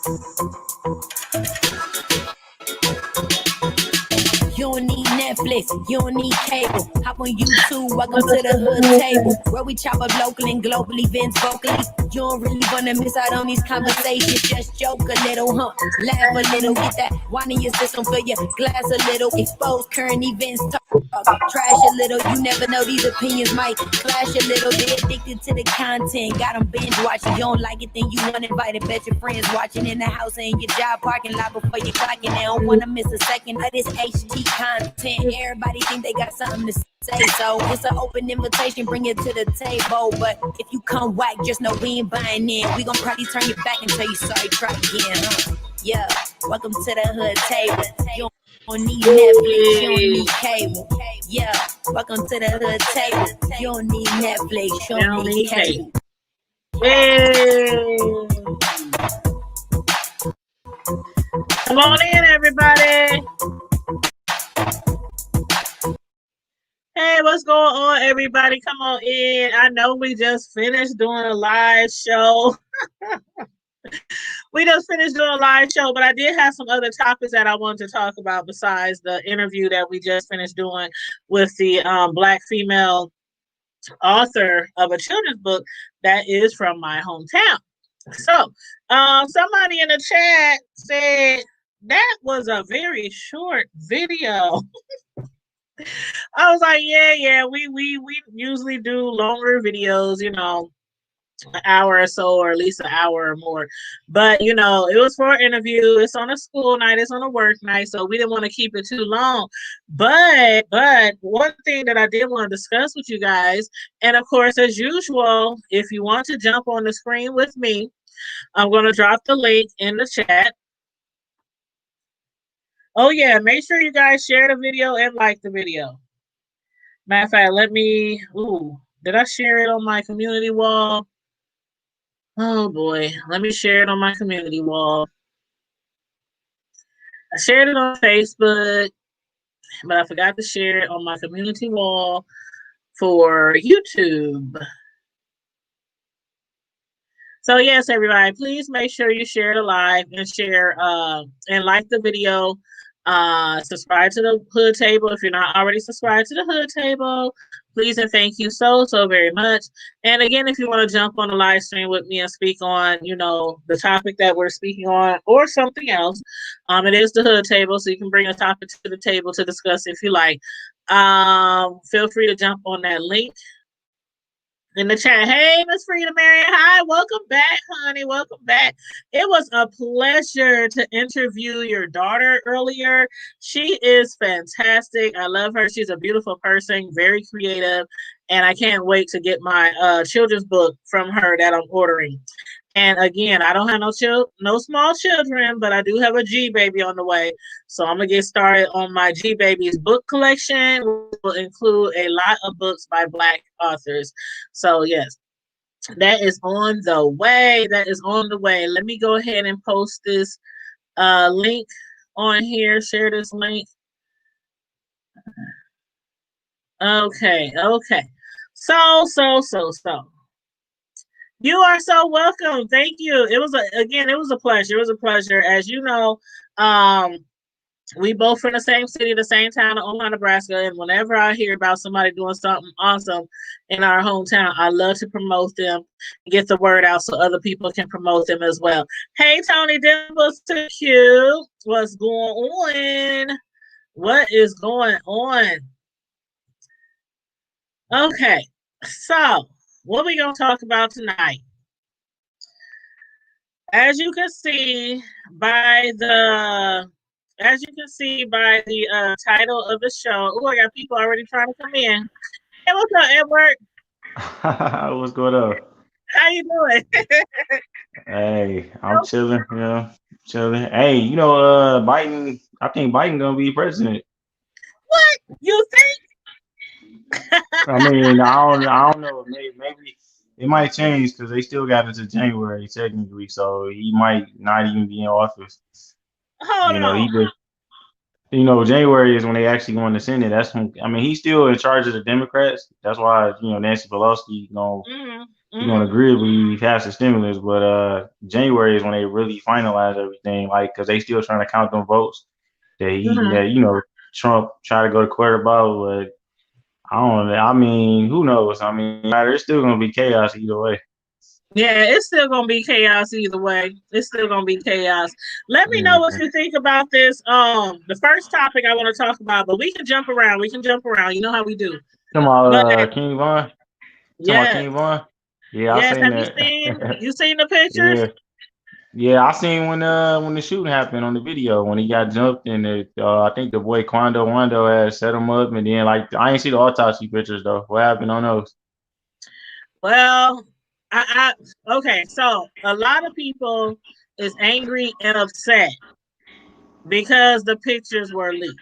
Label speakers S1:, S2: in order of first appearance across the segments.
S1: You don't need Netflix, you don't need cable. Hop on YouTube, welcome to the hood table, where we chop up local and global events vocally. You don't really wanna miss out on these conversations. Just joke a little, laugh a little, get that wine in your system, fill your glass a little, expose current events, talk trash a little. You never know, these opinions might clash a little. They're addicted to the content, got them binge watching. You don't like it, then you uninvited. Bet your friends watching in the house or in your job parking lot before you clock in. They don't wanna miss a second of this HD content. Everybody think they got something to say, so it's an open invitation, bring it to the table. But if you come whack, just know we ain't buying in. We gon' probably turn your back and tell you sorry, try again, Yeah, welcome to the hood table. You don't need Netflix, you don't need cable. Yeah, welcome to the hood table. You don't need Netflix, you don't need cable.
S2: Hey. Come on in, everybody. Hey, what's going on, everybody? Come on in. I know we just finished doing a live show. We just finished doing a live show, but I did have some other topics that I wanted to talk about besides the interview that we just finished doing with the Black female author of a children's book that is from my hometown. So somebody in the chat said that was a very short video. I was like, yeah, we usually do longer videos, you know, an hour or so, or at least an hour or more. But you know, it was for an interview. It's on a school night, it's on a work night, so we didn't want to keep it too long. But one thing that I did want to discuss with you guys, and of course, as usual, if you want to jump on the screen with me, I'm going to drop the link in the chat. Oh yeah, make sure you guys share the video and like the video. Matter of fact, did I share it on my community wall? Oh boy, let me share it on my community wall. I shared it on Facebook, but I forgot to share it on my community wall for YouTube. So yes, everybody, please make sure you share the live and share and like the video. Subscribe to the Hood Table if you're not already subscribed to the Hood Table. Please and thank you so very much. And again, if you want to jump on the live stream with me and speak on, you know, the topic that we're speaking on or something else, it is the Hood Table, so you can bring a topic to the table to discuss if you like. Feel free to jump on that link in the chat. Hey, Miss Frida Marion. Hi, welcome back, honey. Welcome back. It was a pleasure to interview your daughter earlier. She is fantastic. I love her. She's a beautiful person, very creative, and I can't wait to get my children's book from her that I'm ordering. And again, I don't have no small children, but I do have a G baby on the way. So I'm going to get started on my G baby's book collection, which will include a lot of books by Black authors. So yes, that is on the way. That is on the way. Let me go ahead and post this link on here. Share this link. Okay. So. You are so welcome. Thank you. It was a pleasure. It was a pleasure. As you know, we both from the same city, the same town of Omaha, Nebraska. And whenever I hear about somebody doing something awesome in our hometown, I love to promote them, get the word out so other people can promote them as well. Hey, Tony Dimples to Q. What's going on? What is going on? Okay, so what are we going to talk about tonight? As you can see by the title of the show. Oh, I got people already trying to come in. Hey, what's up, Edward?
S3: What's going on?
S2: How you doing?
S3: Hey, I'm chilling, you know, chilling. Hey, you know, Biden, I think Biden gonna be president.
S2: What? You think?
S3: I mean, I don't know. Maybe it might change because they still got it to January technically, so he might not even be in office.
S2: Hold on.
S3: You know, January is when they actually go in the Senate. That's when, I mean, he's still in charge of the Democrats. That's why, you know, Nancy Pelosi gonna He gonna agreeably pass the stimulus, but January is when they really finalize everything. Like, cause they still trying to count them votes that Trump tried to go to court about. But I don't know. I mean, who knows? I mean, there's still gonna be chaos either way.
S2: Yeah, it's still gonna be chaos either way. It's still gonna be chaos. Let me know what you think about this. The first topic I want to talk about, but we can jump around. You know how we do.
S3: Come on, King Von. Talking about
S2: Yeah.
S3: King Von. Yeah, I
S2: Yes.
S3: seen
S2: Have you
S3: that.
S2: seen the pictures?
S3: Yeah. Yeah, I seen when the shooting happened on the video when he got jumped and I think the boy Quando Wando had set him up and then like I ain't see the autopsy pictures though. What happened on those?
S2: Well, okay, so a lot of people is angry and upset because the pictures were leaked.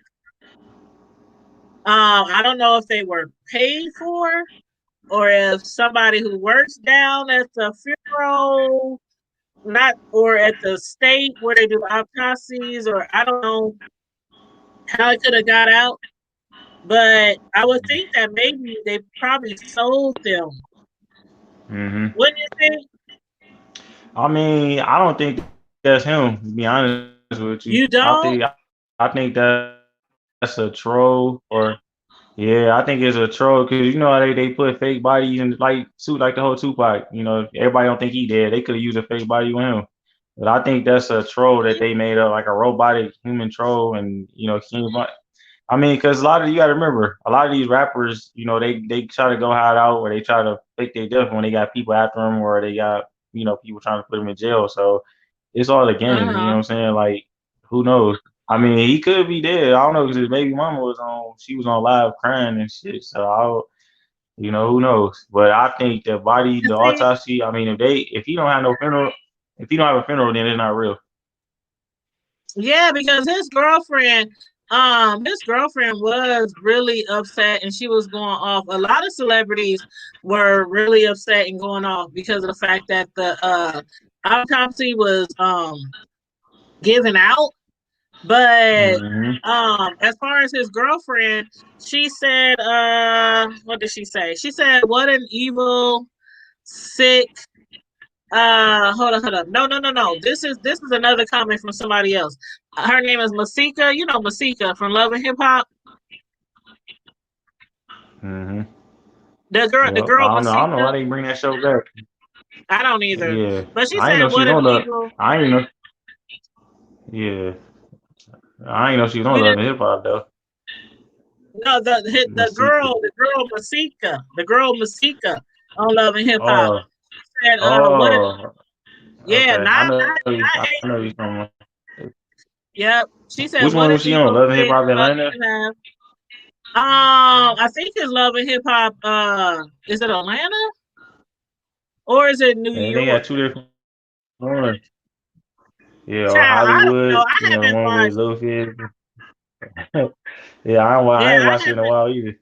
S2: I don't know if they were paid for or if somebody who works down at the funeral, or at the state where they do autopsies, or I don't know how it could have got out. But I would think that maybe they probably sold them. Wouldn't you think?
S3: I mean, I don't think that's him. To be honest with you,
S2: You don't?
S3: I think that's a troll or. Yeah, I think it's a troll because you know how they put fake bodies in like suit like the whole Tupac. You know, everybody don't think he dead. They could have used a fake body with him. But I think that's a troll that they made up like a robotic human troll and I mean, because a lot of you got to remember, a lot of these rappers, they try to go hide out or they try to fake their death when they got people after them or they got people trying to put them in jail. So it's all a game. You know what I'm saying? Like, who knows? I mean, he could be dead. I don't know because his baby mama she was on live crying and shit. So who knows? But I think the autopsy. I mean, if he don't have no funeral, if he don't have a funeral, then it's not real.
S2: Yeah, because his girlfriend was really upset and she was going off. A lot of celebrities were really upset and going off because of the fact that the autopsy was given out. But as far as his girlfriend, she said, what did she say? She said, "What an evil, sick." Hold on. No. This is another comment from somebody else. Her name is Masika. You know Masika from Love and Hip Hop. The girl
S3: I
S2: Masika.
S3: don't know why they bring that show back.
S2: I don't either.
S3: Yeah,
S2: But she
S3: I ain't
S2: said,
S3: know she
S2: "What
S3: was
S2: an
S3: on the.
S2: evil."
S3: I ain't know. Yeah, I ain't know she was on Love and Hip Hop though.
S2: No, the girl Masika, on Love and Hip Hop. Said, "What?" Yeah,
S3: okay. I know.
S2: not
S3: I know you from.
S2: Yep. She said,
S3: Which
S2: "What
S3: one
S2: an
S3: was she on?
S2: evil
S3: Love and Hip
S2: thing
S3: Hop
S2: fuck
S3: Atlanta.
S2: you have." I think it's Love and Hip Hop. Is it Atlanta or is it New York?
S3: They got two different ones. Yeah, or
S2: Child, I don't know.
S3: Hollywood.
S2: I haven't
S3: One with
S2: watched.
S3: Lil Fizz. Yeah, I ain't watched it in a while either.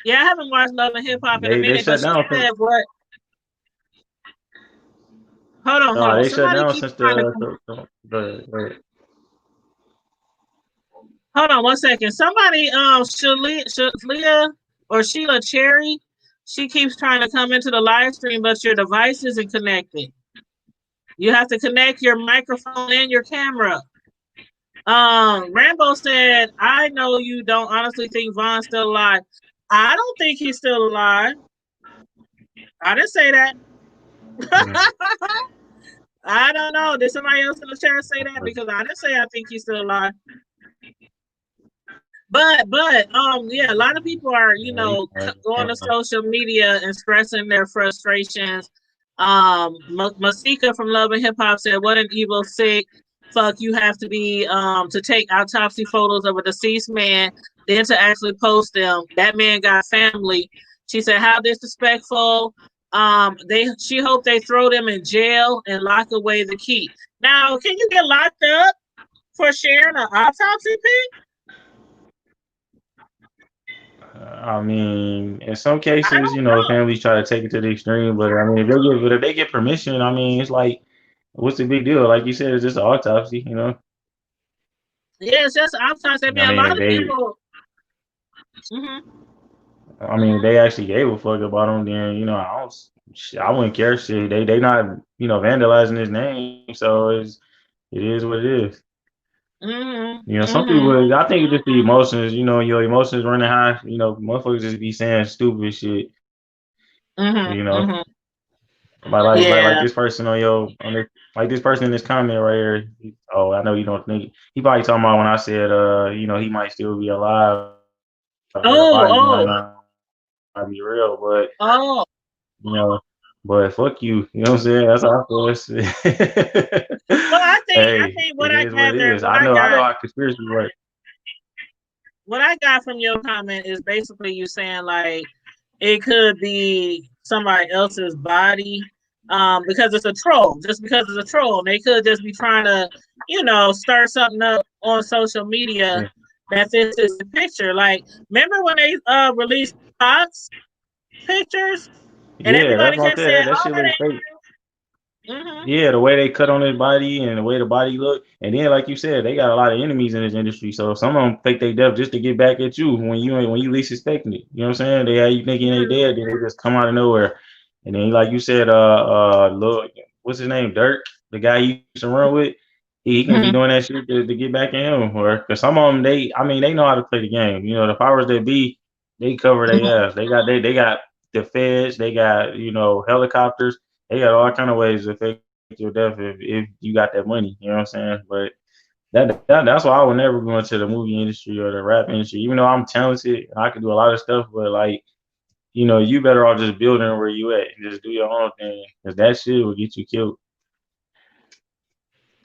S2: Yeah, I haven't watched Love and Hip Hop in a
S3: They
S2: minute.
S3: shut
S2: But she
S3: down.
S2: said, "What?" Hold on.
S3: They shut
S2: Somebody
S3: down
S2: keeps
S3: since
S2: trying to. Hold on 1 second. Somebody, Shalia or Sheila Cherry, she keeps trying to come into the live stream, but your device isn't connected. You have to connect your microphone and your camera. Rambo said, "I know you don't honestly think Von's still alive." I don't think he's still alive. I didn't say that. I don't know. Did somebody else in the chat say that? Because I didn't say I think he's still alive. But yeah, a lot of people are going to social media and expressing their frustrations. Masika from Love and Hip Hop said, "What an evil, sick fuck you have to be to take autopsy photos of a deceased man, then to actually post them. That man got family." She said, "How disrespectful." She hoped they throw them in jail and lock away the key. Now, can you get locked up for sharing an autopsy pic?
S3: I mean, in some cases, families try to take it to the extreme, but I mean, if they get permission, I mean, it's like, what's the big deal? Like you said, it's just an autopsy,
S2: Yeah, it's just autopsy. I mean, a lot of people.
S3: I mean, if they actually gave a fuck about them, then I wouldn't care. Shit, they not vandalizing his name, so it is what it is. Some people, I think it's just the emotions. Your emotions running high. Motherfuckers just be saying stupid shit. You know, like
S2: Yeah.
S3: this person like this person in this comment right here. Oh, I know you don't think he probably talking about when I said he might still be alive, or the body might
S2: Oh,
S3: not be real, but
S2: oh.
S3: you know, but fuck you. You know what I'm saying? That's how I feel.
S2: Well, I
S3: Hey,
S2: think
S3: it is what it is. I know how conspiracy work.
S2: what I got from your comment is basically you saying like it could be somebody else's body, because it's a troll. Just because it's a troll, they could just be trying to, stir something up on social media
S3: Yeah,
S2: that this is the picture. Like, remember when they released Fox pictures and
S3: yeah, that's
S2: everybody
S3: what I'm
S2: kept
S3: saying.
S2: saying,
S3: That
S2: "Oh,
S3: shit
S2: that
S3: look
S2: ain't
S3: fake.
S2: real."
S3: Yeah, the way they cut on his body and the way the body look, and then like you said, they got a lot of enemies in this industry. So some of them fake they death just to get back at you when you least expecting it. You know what I'm saying? They have you thinking they dead, then they just come out of nowhere. And then like you said, look, what's his name, Dirk, the guy you used to run with, he can be
S2: Mhm.
S3: doing that shit to get back at him, or because some of them they know how to play the game. The powers that be, they cover
S2: Mhm.
S3: their ass. They got the feds, they got helicopters, they got all kind of ways to fake your death if you got that money. You know what I'm saying? But that's why I would never go into the movie industry or the rap industry, even though I'm talented and I can do a lot of stuff. But like, you better off just building where you at and just do your own thing, because that shit will get you killed.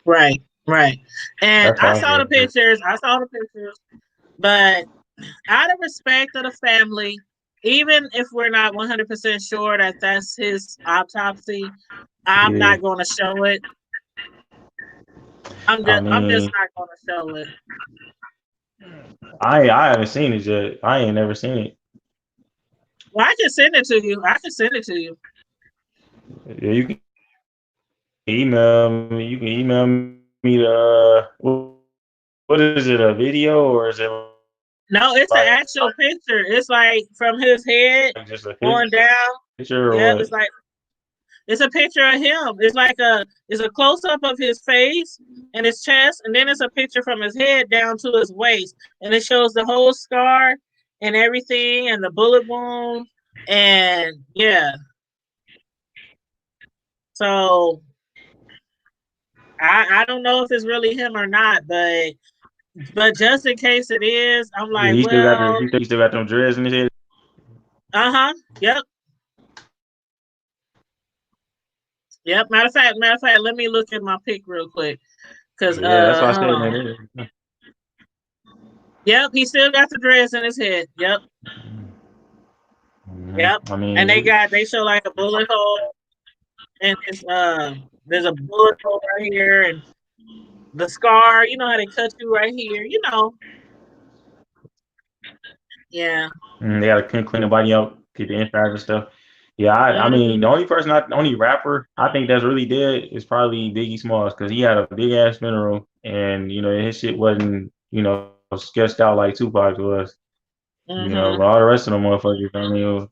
S2: Right, right. And
S3: That's how I feel.
S2: I saw the pictures, but out of respect of the family, even if we're not 100% sure that that's his autopsy, I'm
S3: Yeah,
S2: not going to show it.
S3: I
S2: I'm just
S3: mean,
S2: not going to show it.
S3: I haven't seen it yet. I ain't never seen it.
S2: Well, I can send it to you. I can send it to you.
S3: Yeah, you can email me. You can email me the what is it, a video, or is it
S2: No, it's an
S3: like
S2: actual picture. It's like from his head
S3: just a
S2: on down.
S3: picture or
S2: Yeah,
S3: what?
S2: it's a picture of him. It's a close up of his face and his chest, and then it's a picture from his head down to his waist, and it shows the whole scar and everything, and the bullet wound, and yeah. So I don't know if it's really him or not, but just in case it is, I'm
S3: Yeah,
S2: like, well,
S3: he still got them dreads in his head.
S2: yep, yep. Matter of fact, let me look at my pic real quick, cause
S3: Yeah, that's why I said,
S2: hold on.
S3: man.
S2: Yep, he still got the dreads in his head. Yep. Yep.
S3: I
S2: And
S3: mean,
S2: they show like a bullet hole and there's a bullet hole right here and the scar, you know how they cut you right here. Yeah.
S3: they gotta clean the body out, get the insides and stuff. Yeah, I mean,
S2: Mm-hmm.
S3: the only rapper I think that's really dead is probably Biggie Smalls, because he had a big ass funeral, and his shit wasn't sketched out like Tupac was.
S2: Mm-hmm.
S3: But all the rest of them motherfuckers, I mean, it was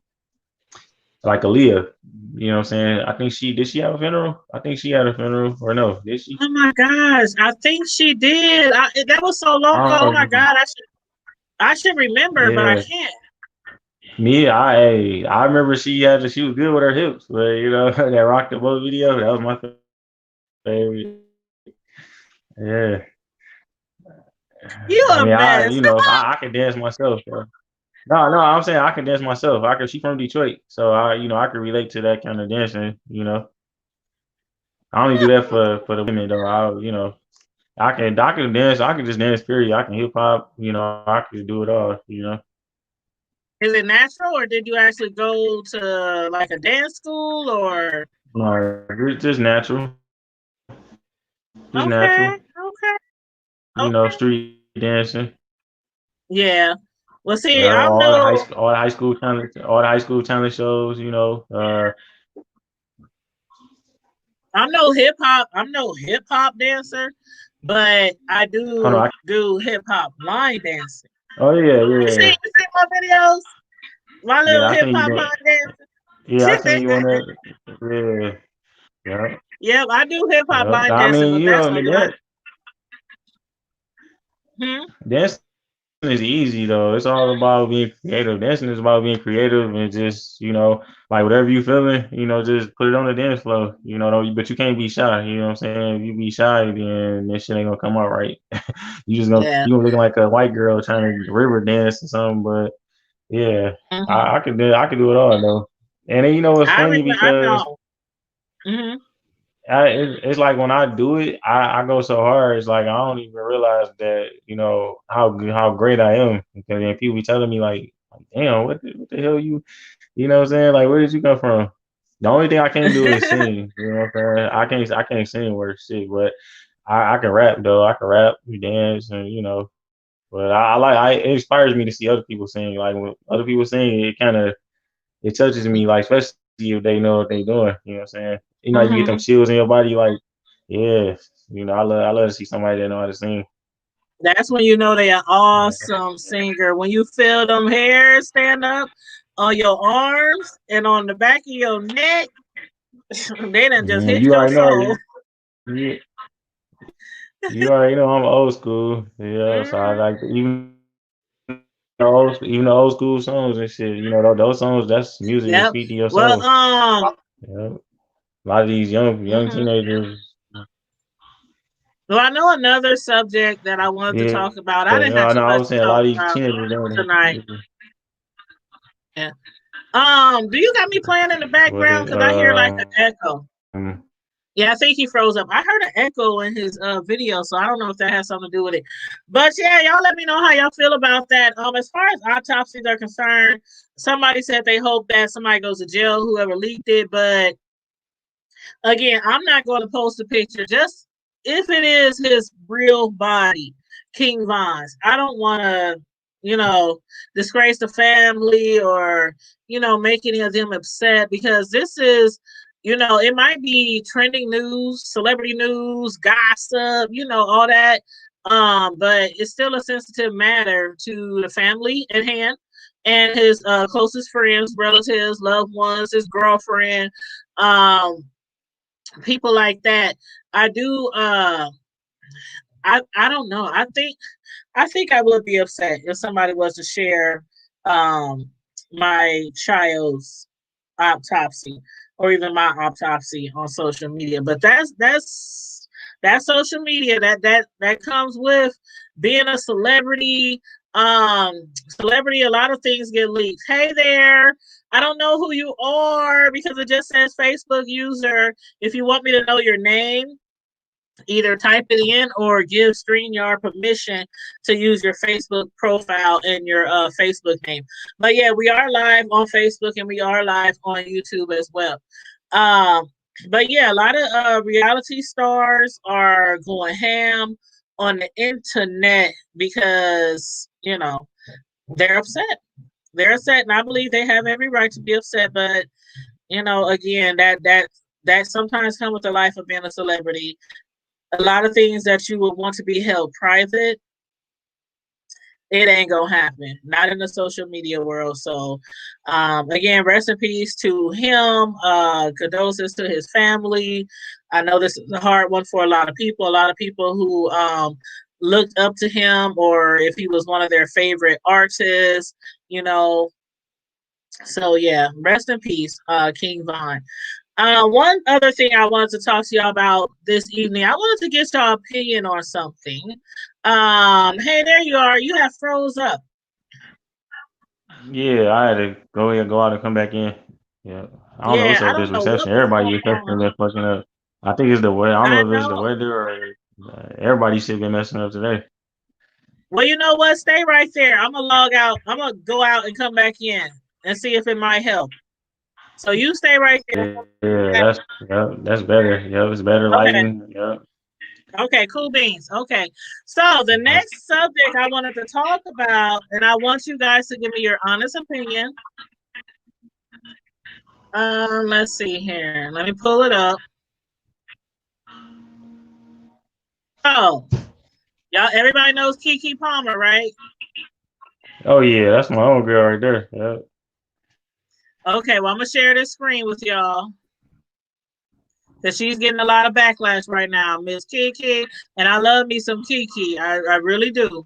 S3: like Aaliyah. You know what I'm saying? I think she have a funeral? I think she had a funeral, or no? Did she?
S2: Oh my gosh. I think she did. That was so long ago.
S3: I
S2: Oh
S3: don't
S2: my
S3: know.
S2: God. I should remember, but I
S3: Yeah.
S2: can't.
S3: Me, I remember she was good with her hips, but that rock the boat video, that was my favorite. Yeah,
S2: You
S3: I
S2: a
S3: mean,
S2: mess.
S3: I can dance myself. Bro. No, I'm saying I can dance myself. She from Detroit, so I can relate to that kind of dancing. I only do that for the women though. I can dance. I can just dance. Period. I can hip hop. I can do it all.
S2: Is it natural or did you actually go to like a dance school or
S3: No, it's just natural. Just
S2: okay,
S3: natural.
S2: okay, okay.
S3: Street dancing.
S2: Yeah. Well, see,
S3: Yeah,
S2: I'm no,
S3: all the high school shows.
S2: I'm no hip hop dancer, but I
S3: Hold on.
S2: do hip hop line dancing.
S3: Oh yeah,
S2: You
S3: yeah,
S2: see my videos, my
S3: yeah.
S2: little
S3: I
S2: hip
S3: think you
S2: hop
S3: did.
S2: line dancing.
S3: Yeah, I seen you on that. Yeah, yeah,
S2: Yep, I do hip hop
S3: yeah.
S2: line
S3: I
S2: dancing,
S3: mean,
S2: but
S3: you
S2: that's
S3: know,
S2: a lot.
S3: that
S2: Hmm?
S3: dancing is easy though. It's all about being creative. Dancing is about being creative and just, like whatever you feeling, just put it on the dance floor. But you can't be shy. You know what I'm saying? If you be shy, then this shit ain't gonna come out right.
S2: Yeah.
S3: You gonna look like a white girl trying to river dance or something. But yeah,
S2: Hmm.
S3: I could do it all though. And then, what's funny
S2: I
S3: because
S2: know. Hmm.
S3: it's like when I do it, I go so hard. It's like I don't even realize that how great I am because then people be telling me like damn, what the hell you know what I'm saying? Like where did you come from? The only thing I can't do is sing. You know what I'm saying? I can't sing worth shit, but I can rap though. I can rap, dance, and But it inspires me to see other people sing. Like when other people sing, it touches me, like especially if they know what they doing. You know what I'm saying? You get them
S2: Hmm.
S3: chills in your body, like yeah. I love to see somebody that know how to sing.
S2: That's when you know they are
S3: Yeah.
S2: awesome singer. When you feel them hairs stand up on your arms and on the back of your neck, they done just hit
S3: You
S2: your
S3: already
S2: soul.
S3: know. You, you already know I'm old school. Yeah, so I
S2: Hmm.
S3: like even the old school songs and shit. Those songs. That's music that
S2: Yep.
S3: speak to your
S2: Well,
S3: soul. Yeah. A lot of these young
S2: mhm.
S3: teenagers.
S2: Well, I know another subject that I wanted to
S3: Yeah.
S2: talk about. I didn't
S3: No,
S2: have too
S3: I
S2: much
S3: was
S2: to
S3: saying a
S2: talk
S3: lot of these
S2: about
S3: teenagers
S2: tonight.
S3: don't.
S2: Yeah. Do you got me playing in the
S3: What
S2: background?
S3: it
S2: Because I hear like an echo.
S3: um
S2: Yeah, I think he froze up. I heard an echo in his video, so I don't know if that has something to do with it. But yeah, y'all let me know how y'all feel about that. As far as autopsies are concerned, somebody said they hope that somebody goes to jail, whoever leaked it. But again, I'm not going to post a picture. Just if it is his real body, King Von's. I don't want to, you know, disgrace the family or, make any of them upset because this is, it might be trending news, celebrity news, gossip, all that. But it's still a sensitive matter to the family at hand and his closest friends, relatives, loved ones, his girlfriend. Um, People like that. I do I don't know. I think I would be upset if somebody was to share um my child's autopsy or even my autopsy on social media. But that's social media that comes with being a celebrity. Celebrity, a lot of things get leaked. Hey there, I don't know who you are because it just says Facebook user. If you want me to know your name, either type it in or give StreamYard permission to use your Facebook profile and your Facebook name. But yeah, we are live on Facebook and we are live on YouTube as well. Um, but yeah, a lot of reality stars are going ham on the internet because, they're upset. They're upset, and I believe they have every right to be upset. But again, that sometimes comes with the life of being a celebrity. A lot of things that you would want to be held private, it ain't gonna happen. Not in the social media world. So again, rest in peace to him. Condolences to his family. I know this is a hard one for a lot of people. A lot of people who looked up to him or if he was one of their favorite artists, you know. So yeah, rest in peace, King Von. One other thing I wanted to talk to y'all about this evening, I wanted to get y'all opinion on something. Hey, there you are. You have froze up.
S3: Yeah, I had to go ahead, go out and come back in. Yeah. I don't know
S2: Yeah,
S3: what's
S2: I
S3: up with
S2: don't
S3: this
S2: know what
S3: reception.
S2: was
S3: Everybody
S2: going
S3: reception
S2: on.
S3: been fucking up. I think it's the weather. I don't
S2: I
S3: know if it's the
S2: know.
S3: weather or everybody shit been messing up today.
S2: Well, you know what? Stay right there. I'm gonna log out. I'm gonna go out and come back in and see if it might help. So you stay right there.
S3: That's better. Yeah, it's better
S2: Okay.
S3: lighting. Yeah.
S2: Okay, cool beans. Okay. So the next subject I wanted to talk about, and I want you guys to give me your honest opinion. Let's see here. Let me pull it up. Oh, y'all, everybody knows Keke Palmer, right?
S3: Oh yeah, that's my own girl right there. Yeah.
S2: Okay, well, I'm gonna share this screen with y'all. That she's getting a lot of backlash right now, Miss Keke, and I love me some Keke. I really do.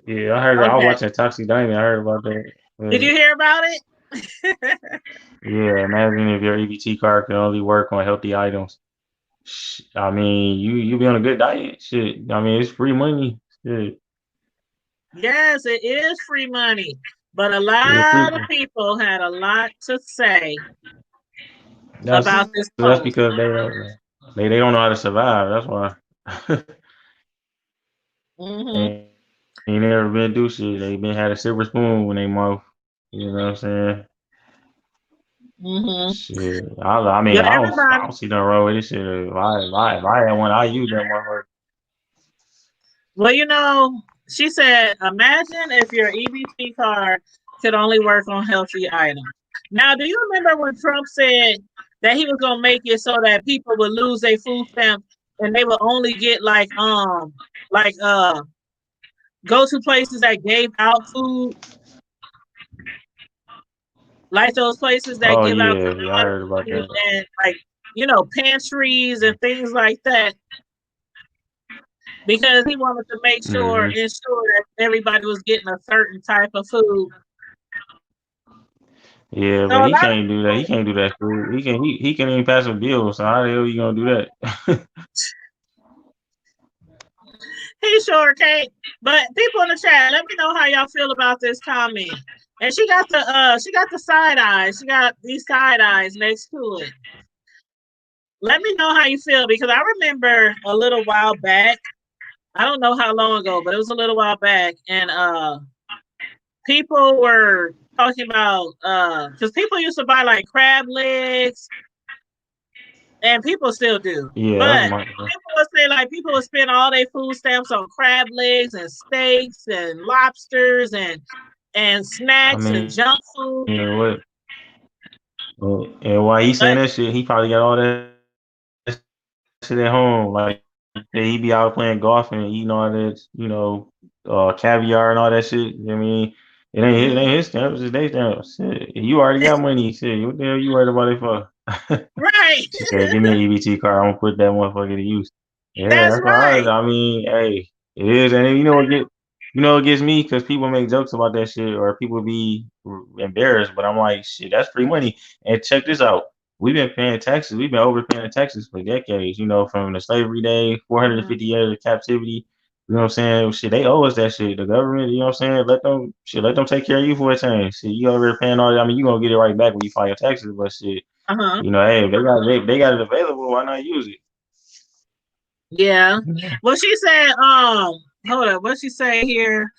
S3: Yeah, I heard. I was
S2: Okay.
S3: watching Toxic Diamond. I heard about that.
S2: Did you hear about it?
S3: Yeah, imagine if your EBT card can only work on healthy items. I mean, you be on a good diet. Shit. I mean, it's free money. Shit.
S2: Yes, it is free money. But a
S3: Yeah, free.
S2: lot of people had a lot to say
S3: That's
S2: about this
S3: that's
S2: post.
S3: because they don't know how to survive. That's why.
S2: Hmm.
S3: They ain't never been do shit. They been had a silver spoon when they mouth. You know what I'm saying?
S2: Hmm.
S3: Shit. I mean,
S2: Yeah,
S3: I
S2: everybody.
S3: don't see nothing wrong with this shit. If I had one, I use that motherfucker.
S2: Well, she said, imagine if your EBT card could only work on healthy items. Now, do you remember when Trump said that he was gonna make it so that people would lose their food stamps and they would only get like go to places that gave out food, like those places that
S3: Oh
S2: give out
S3: yeah, yeah, I
S2: a lot of
S3: heard about
S2: food
S3: that.
S2: and like pantries and things like that, because he wanted to
S3: Hmm.
S2: ensure that everybody was getting a certain type of food.
S3: Yeah,
S2: So
S3: but
S2: a
S3: he
S2: lot of
S3: can't do that. He
S2: people,
S3: can't do that. Fool. He can't even pass a bill. So how the hell you gonna do that?
S2: he sure can't. But people in the chat, let me know how y'all feel about this comment. And she got the side eyes. She got these side eyes next to it. Let me know how you feel, because I remember a little while back. I don't know how long ago, but it was a little while back, and people were talking about because people used to buy like crab legs, and people still do.
S3: Yeah, that's
S2: But
S3: my.
S2: people would say like people would spend all their food stamps on crab legs and steaks and lobsters and
S3: I
S2: snacks and
S3: mean,
S2: junk food.
S3: what? And while he saying
S2: But
S3: that shit, he probably got all that shit at home. Like he be out playing golf and eating all that, caviar and all that shit. I mean, it
S2: mhm,
S3: ain't his stamps, it's their stamps. Shit, you already got money. Shit, what the hell you worried about it for?
S2: right,
S3: She said, "Give me an EBT card. I'm gonna put that motherfucker to use." Yeah,
S2: that's
S3: that's why.
S2: right.
S3: I mean, hey, it is, and then it gets me because people make jokes about that shit, or people be embarrassed. But I'm like, shit, that's free money. And check this out: we've been paying taxes. We've been overpaying taxes for decades. From the slavery day,
S2: Mhm,
S3: 450 years of captivity. You know what I'm saying? Shit, they owe us that shit. The government, you know what I'm saying? Let them take care of you for a change. Shit, you over there paying all that. I mean, you gonna get it right back when you file your taxes, but shit.
S2: uh-huh.
S3: Hey, if they got it available, why not use it?
S2: Yeah.
S3: Yeah.
S2: Well, she said, hold up, what she say here?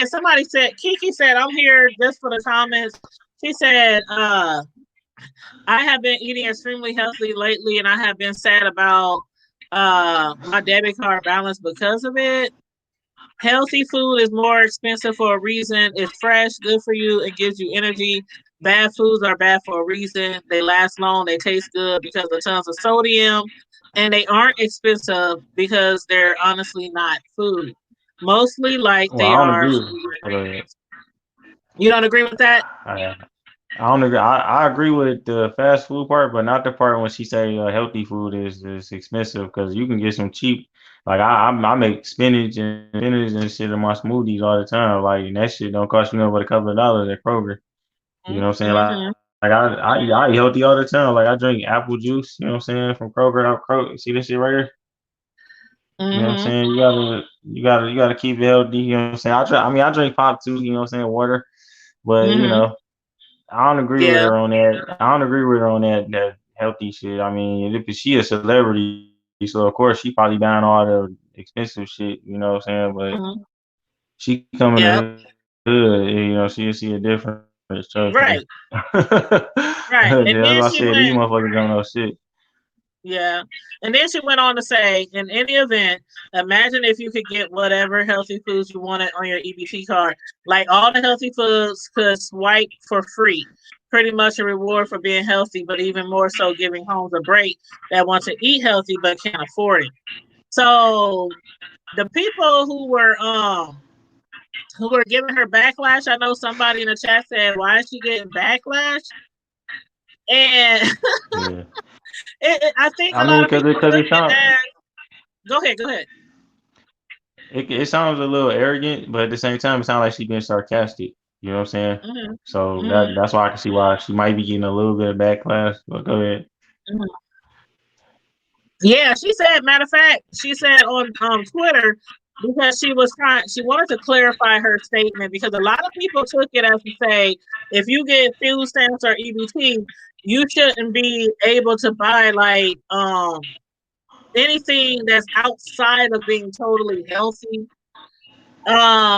S2: Somebody said, Kiki said, I'm here just for the comments. She said, I have been eating extremely healthy lately, and I have been sad about my debit card balance because of it. Healthy food is more expensive for a reason. It's fresh, good for you, and gives you energy. Bad foods are bad for a reason. They last long, they taste good because of tons of sodium, and they aren't expensive because they're honestly not food. Mostly like
S3: Well,
S2: they
S3: I don't
S2: are
S3: agree
S2: food
S3: with
S2: ingredients. You don't agree with that?
S3: I, I don't agree. I agree with the fast food part, but not the part when she say healthy food is expensive because you can get some cheap. Like I make spinach and shit in my smoothies all the time. Like and that shit don't cost you nothing but a couple of dollars at Kroger. You know what I'm saying?
S2: Mm-hmm.
S3: I eat healthy all the time. Like I drink apple juice. You know what I'm saying from Kroger. See this shit right here. You know what I'm
S2: Mm-hmm.
S3: saying? You gotta keep it healthy. You know what I'm saying? I drink pop too. You know what I'm saying? Water, but
S2: Mm-hmm.
S3: I don't agree with
S2: Yeah.
S3: her on that. I don't agree with her on that healthy shit. I mean, if she a celebrity, so of course she probably buying all the expensive shit. You know what I'm saying? But
S2: Mm-hmm.
S3: she come in
S2: Yep.
S3: the hood, she'll see a difference. Trust me.
S2: Right. Right.
S3: That's
S2: And then
S3: why I
S2: she
S3: said these
S2: went.
S3: motherfuckers don't know shit.
S2: Yeah. And then she went on to say, in any event, imagine if you could get whatever healthy foods you wanted on your EBT card. Like all the healthy foods could swipe for free. Pretty much a reward for being healthy, but even more so giving homes a break that want to eat healthy but can't afford it. So the people who were who were giving her backlash. I know somebody in the chat said, "Why is she getting backlash?" And
S3: Yeah.
S2: I think
S3: I
S2: a
S3: mean,
S2: lot of
S3: because
S2: people
S3: it, cause
S2: took
S3: it
S2: it
S3: sounds
S2: as, go ahead, go ahead.
S3: it sounds a little arrogant, but at the same time, it sounds like she's being sarcastic. You know what I'm saying?
S2: Mm-hmm,
S3: So
S2: mm-hmm,
S3: that's why I can see why she might be getting a little bit of backlash. But go ahead.
S2: mm-hmm. Yeah, she said, matter of fact, she said on Twitter, because she wanted to clarify her statement, because a lot of people took it as to say, if you get food stamps or EBT, you shouldn't be able to buy like anything that's outside of being totally healthy.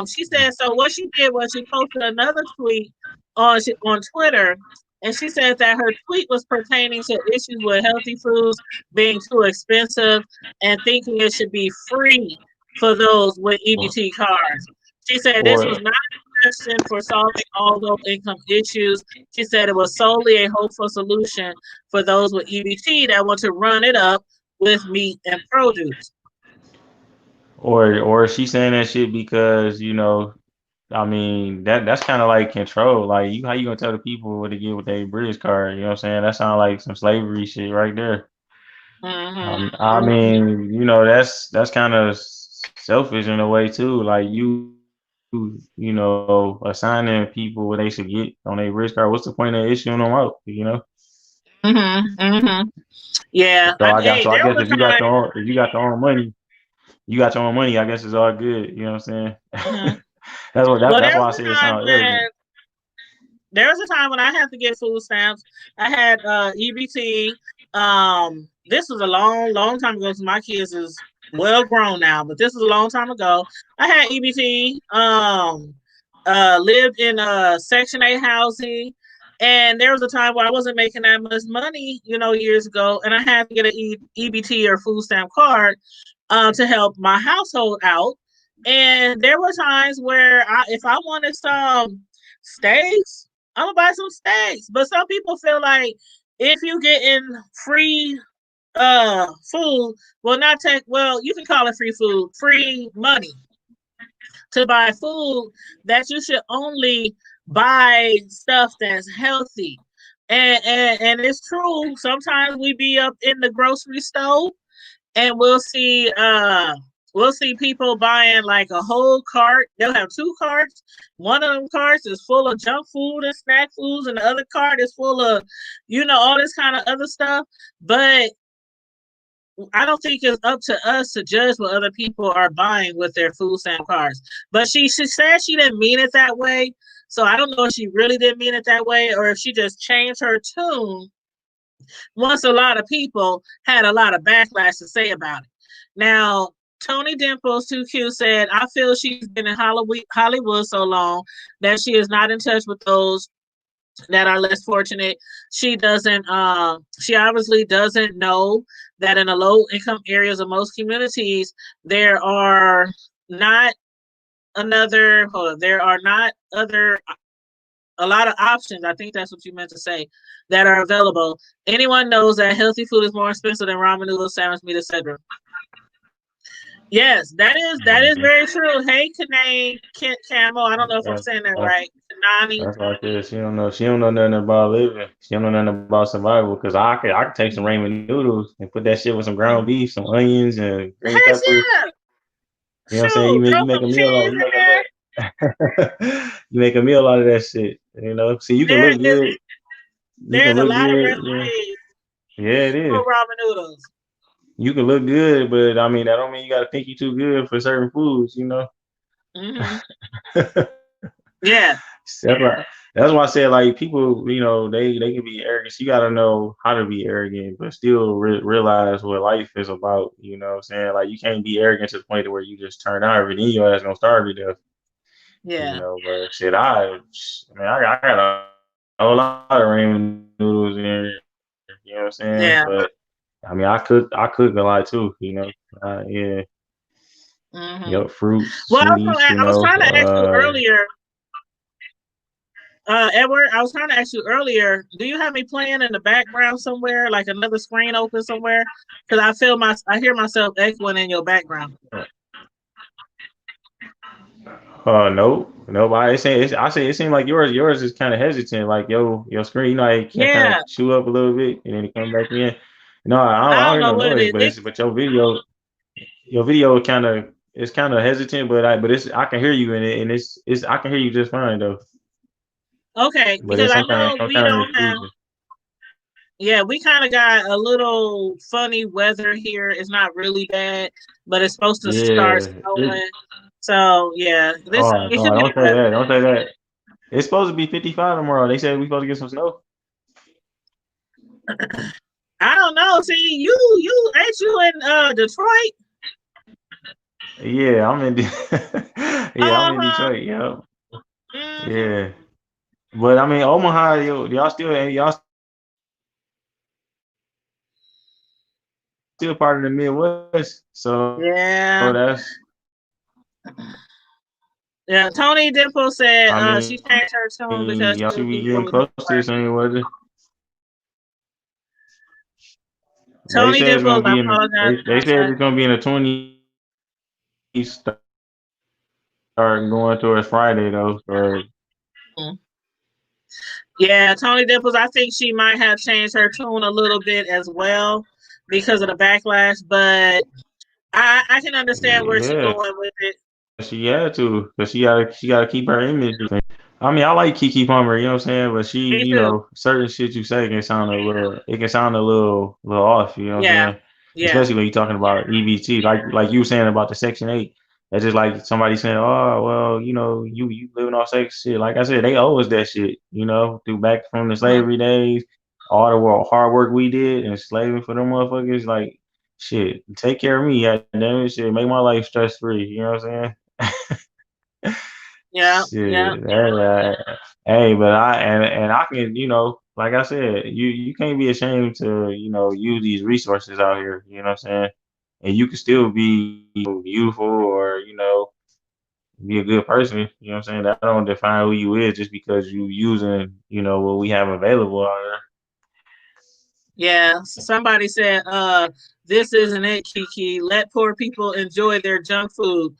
S2: She said, so what she did was she posted another tweet on Twitter, and she said that her tweet was pertaining to issues with healthy foods being too expensive and thinking it should be free for those with EBT cards. She said this was
S3: Or
S2: not a suggestion for solving all low income issues. She said it was solely a hopeful solution for those with EBT that want to run it up with meat and produce.
S3: or she saying that shit because I mean that's kind of like control. Like how you gonna tell the people what to get with their bridge card? You know what I'm saying? That sounds like some slavery shit right there. I
S2: Mm-hmm.
S3: mean, that's kind of selfish in a way too. Like assigning people what they should get on their bridge card. What's the point of issuing them out?
S2: Mm-hmm. Mm-hmm. Yeah. Hey,
S3: So I
S2: there
S3: guess
S2: was a time.
S3: if you got your own money, you got your own money. I guess it's all good. You know what I'm saying?
S2: Mhm. Well,
S3: That's why I say it sounds arrogant.
S2: there was a time when I had to get food stamps. I had EBT. This was a long, long time ago. So my kids is well grown now, but this was a long time ago. I had EBT. Lived in Section 8 housing, and there was a time where I wasn't making that much money, years ago, and I had to get an EBT or food stamp card to help my household out. And there were times where if I wanted some steaks, I'm gonna buy some steaks. But some people feel like if you get in free food, you can call it free food, free money to buy food, that you should only buy stuff that's healthy. And it's true. Sometimes we be up in the grocery store and we'll see people buying like a whole cart. They'll have two carts. One of them carts is full of junk food and snack foods, and the other cart is full of, all this kind of other stuff. But I don't think it's up to us to judge what other people are buying with their food stamp cards. But she said she didn't mean it that way. So I don't know if she really didn't mean it that way, or if she just changed her tune once a lot of people had a lot of backlash to say about it. Now, Tony Dimples 2Q said, I feel she's been in Hollywood so long that she is not in touch with those that are less fortunate. She obviously doesn't know that in the low income areas of most communities, there are not there are not other a lot of options. I think that's what you meant to say, that are available. Anyone knows that healthy food is more expensive than ramen noodles, sandwich meat, etc. Yes, that is very true. Hey, Kanane Camel. I don't know if I'm
S3: That's,
S2: saying that
S3: that's,
S2: right. Kanani.
S3: that's like this. She don't know nothing about living. She don't know nothing about survival. Cause I could take some ramen noodles and put that shit with some ground beef, some onions, and green
S2: Heck
S3: peppers.
S2: yeah.
S3: You know what I'm saying?
S2: Shoot, throw
S3: You make
S2: some
S3: a meal out.
S2: cheese
S3: You
S2: in
S3: make
S2: there.
S3: you make a meal out of that shit. See, you can
S2: There
S3: look
S2: is
S3: good. You can
S2: there's a
S3: look
S2: lot of
S3: good. Yeah,
S2: recipes
S3: yeah, it
S2: for
S3: is.
S2: ramen noodles.
S3: You can look good, but I mean that don't mean you gotta think you too good for certain foods.
S2: Hmm.
S3: that's
S2: Yeah,
S3: why that's why I said like people, they can be arrogant. You gotta know how to be arrogant, but still realize what life is about. You know what I'm saying? Like you can't be arrogant to the point where you just turn out everything. Your ass gonna starve to death.
S2: yeah,
S3: But shit, I got a whole lot of ramen noodles in here. You know what I'm saying?
S2: yeah.
S3: But I mean, I cook a lot too. Yeah,
S2: Hmm.
S3: yep, fruits,
S2: Well,
S3: smoothies.
S2: I was trying to ask you earlier, Edward. I was trying to ask you earlier. Do you have me playing in the background somewhere, like another screen open somewhere? Because I hear myself echoing in your background.
S3: No. I say it seemed like yours is kind of hesitant. Like your screen, you know, it can kind
S2: Yeah,
S3: of shoot up a little bit and then it come back in. No, I
S2: I
S3: don't
S2: don't
S3: hear
S2: know
S3: no
S2: what it
S3: noise,
S2: is.
S3: but but your video kind of it's kind of hesitant, but it's I can hear you in it, and it's I can hear you just fine though.
S2: Okay,
S3: But
S2: because
S3: it's
S2: I know
S3: some
S2: we
S3: kind of
S2: don't have.
S3: intrusion.
S2: Yeah, we kind of got a little funny weather here. It's not really bad, but it's supposed to start
S3: Yeah.
S2: snowing. So yeah, this
S3: Oh
S2: it could
S3: no,
S2: be
S3: don't
S2: the
S3: say
S2: weather.
S3: that. Don't say that. It's supposed to be 55 tomorrow. They said we supposed to get some snow.
S2: I don't know. See, you ain't you in Detroit?
S3: Yeah, yeah, I'm
S2: Uh
S3: in
S2: huh.
S3: Detroit. Yeah,
S2: Hmm.
S3: yeah. But I mean, Omaha, y'all still part of the Midwest, so
S2: Yeah.
S3: that's
S2: Yeah. Tony Dimple said
S3: I
S2: she
S3: mean,
S2: changed her tune because
S3: y'all
S2: she
S3: should
S2: was
S3: be getting
S2: enjoying
S3: close
S2: the
S3: to the
S2: weather.
S3: same weather. They
S2: Tony
S3: said it's
S2: Dimples,
S3: gonna
S2: I
S3: be
S2: apologize for
S3: they
S2: my
S3: said
S2: type.
S3: it's gonna be in the 20s starting going towards Friday though. So
S2: Yeah, Tony Dimples, I think she might have changed her tune a little bit as well because of the backlash, but I can understand where she's
S3: yeah,
S2: going with it.
S3: she had to, cause she gotta keep her image. I mean, I like Keke Palmer, you know what I'm saying, but
S2: Me too.
S3: certain shit you say can sound a little off, you know what I'm
S2: Yeah.
S3: saying?
S2: Yeah.
S3: Especially when you're talking about EBT, like you were saying about the Section 8. That's just like somebody saying, oh, well, you living off sex shit. Like I said, they owe us that shit, through back from the
S2: Mhm.
S3: slavery days, all the hard work we did and slaving for them motherfuckers. Like, shit, take care of me, goddamn it, shit, make my life stress free, you know what I'm saying?
S2: Yeah. Yeah.
S3: Shit, hey, but I can, like I said, you can't be ashamed to, use these resources out here. You know what I'm saying? And you can still be beautiful or be a good person. You know what I'm saying? That don't define who you is just because you using, what we have available out
S2: Yeah. Somebody said, this isn't it, Kiki. Let poor people enjoy their junk food.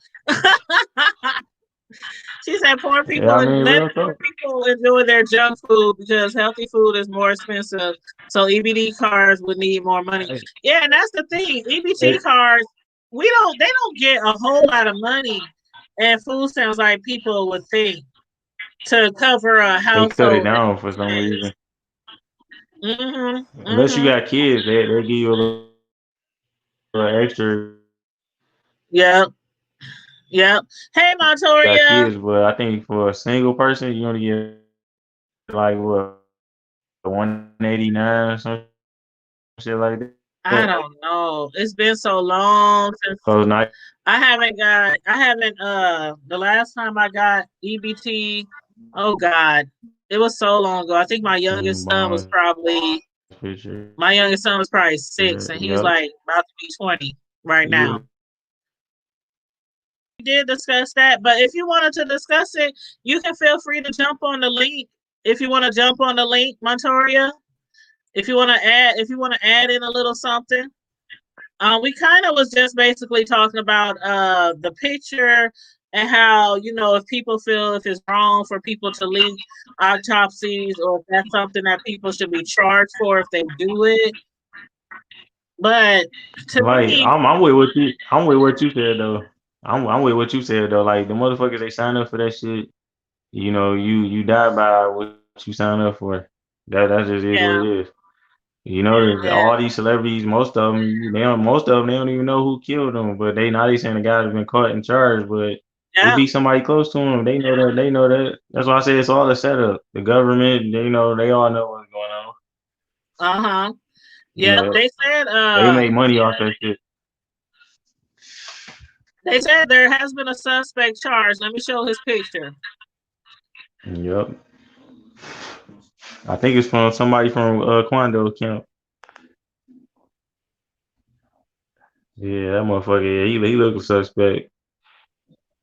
S2: She said, "Poor
S3: there. Yeah,
S2: people
S3: I
S2: and
S3: mean,
S2: let
S3: real
S2: poor
S3: talk.
S2: people enjoy their junk food because healthy food is more expensive. So EBT cars would need more money.
S3: Hey,
S2: Yeah, and that's the thing. EBT
S3: hey,
S2: cars, they don't get a whole lot of money and food stamps like people would think to cover a
S3: they cut it
S2: household
S3: down for some reason.
S2: expenses. Mhm.
S3: Unless you
S2: Mhm.
S3: got kids, they give you a little extra.
S2: Yep. Yep. Hey,
S3: Got
S2: Montoria.
S3: kids, but I think for a single person, you only get like what 189 or some shit like
S2: I
S3: that.
S2: don't know. It's been so long since
S3: So now
S2: I haven't the last time I got EBT, oh God, it was so long ago. I think
S3: bonus picture.
S2: my youngest son was probably 6 and he's
S3: Yep.
S2: like about to be 20 right
S3: Yeah.
S2: now. We did discuss that, but if you wanted to discuss it, you can feel free to jump on the link. If you want to jump on the link, Montoria, if you want to add in a little something. We kind of was just basically talking about the picture and how, if people feel if it's wrong for people to link autopsies or if that's something that people should be charged for if they do it. But to
S3: Like
S2: me,
S3: I'm with what you said though. I'm with what you said though. Like the motherfuckers they sign up for that shit, you die by what you sign up for. That just is what
S2: yeah,
S3: it is. All
S2: yeah,
S3: these celebrities, most of them, they don't even know who killed them, but they saying the guy's been caught and charged, but it
S2: yeah,
S3: be somebody close to him. They know that. That's why I say it's all a setup. The government, they all know what's going on.
S2: uh-huh.
S3: You
S2: Yep,
S3: know, they make money off that shit.
S2: they said there has been a suspect charged. Let me show his picture.
S3: Yep. I think it's from somebody from Quando camp. Yeah, that motherfucker. Yeah, he look a suspect.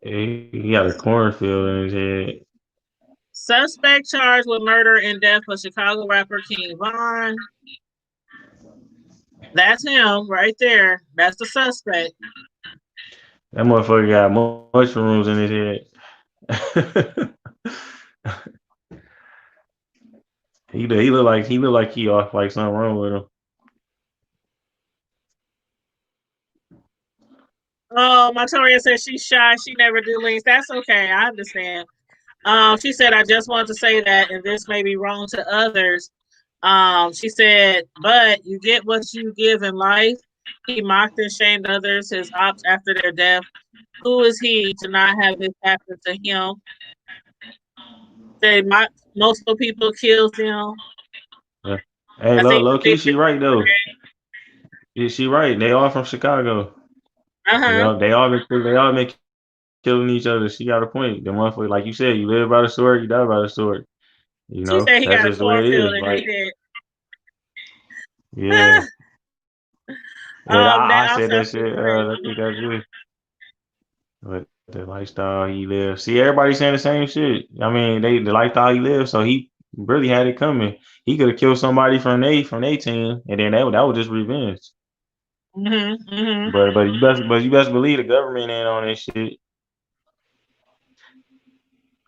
S3: He got a cornfield in his head.
S2: Suspect charged with murder and death for Chicago rapper King Von. That's him right there. That's the suspect.
S3: That motherfucker got mushrooms in his head. he look like he off, like something wrong with him.
S2: Oh, Matoria said she's shy. She never do links. That's okay. I understand. She said, I just want to say that, and this may be wrong to others. She said, but you get what you give in life. He mocked and shamed others, his ops after their death. Who is he to not have this happen to him? Say multiple people kills him.
S3: Yeah. Hey,
S2: I think
S3: low key, she right though. Yeah, she right. They all from Chicago.
S2: uh-huh.
S3: They all been killing each other. She got a point. The motherfucker, like you said, you live by the sword, you die by the sword. You
S2: She
S3: know,
S2: said he
S3: that's
S2: got a
S3: just the way it
S2: cornfield
S3: is.
S2: in his
S3: Like,
S2: head.
S3: yeah, yeah. I
S2: That
S3: said
S2: also
S3: that shit. I
S2: crazy.
S3: think that's good. But the lifestyle he lives. See, everybody saying the same shit. I mean, the lifestyle he lives. So he really had it coming. He could have killed somebody from they team, and then that was just revenge.
S2: Mm-hmm, mm-hmm.
S3: But you best believe the government ain't on this shit.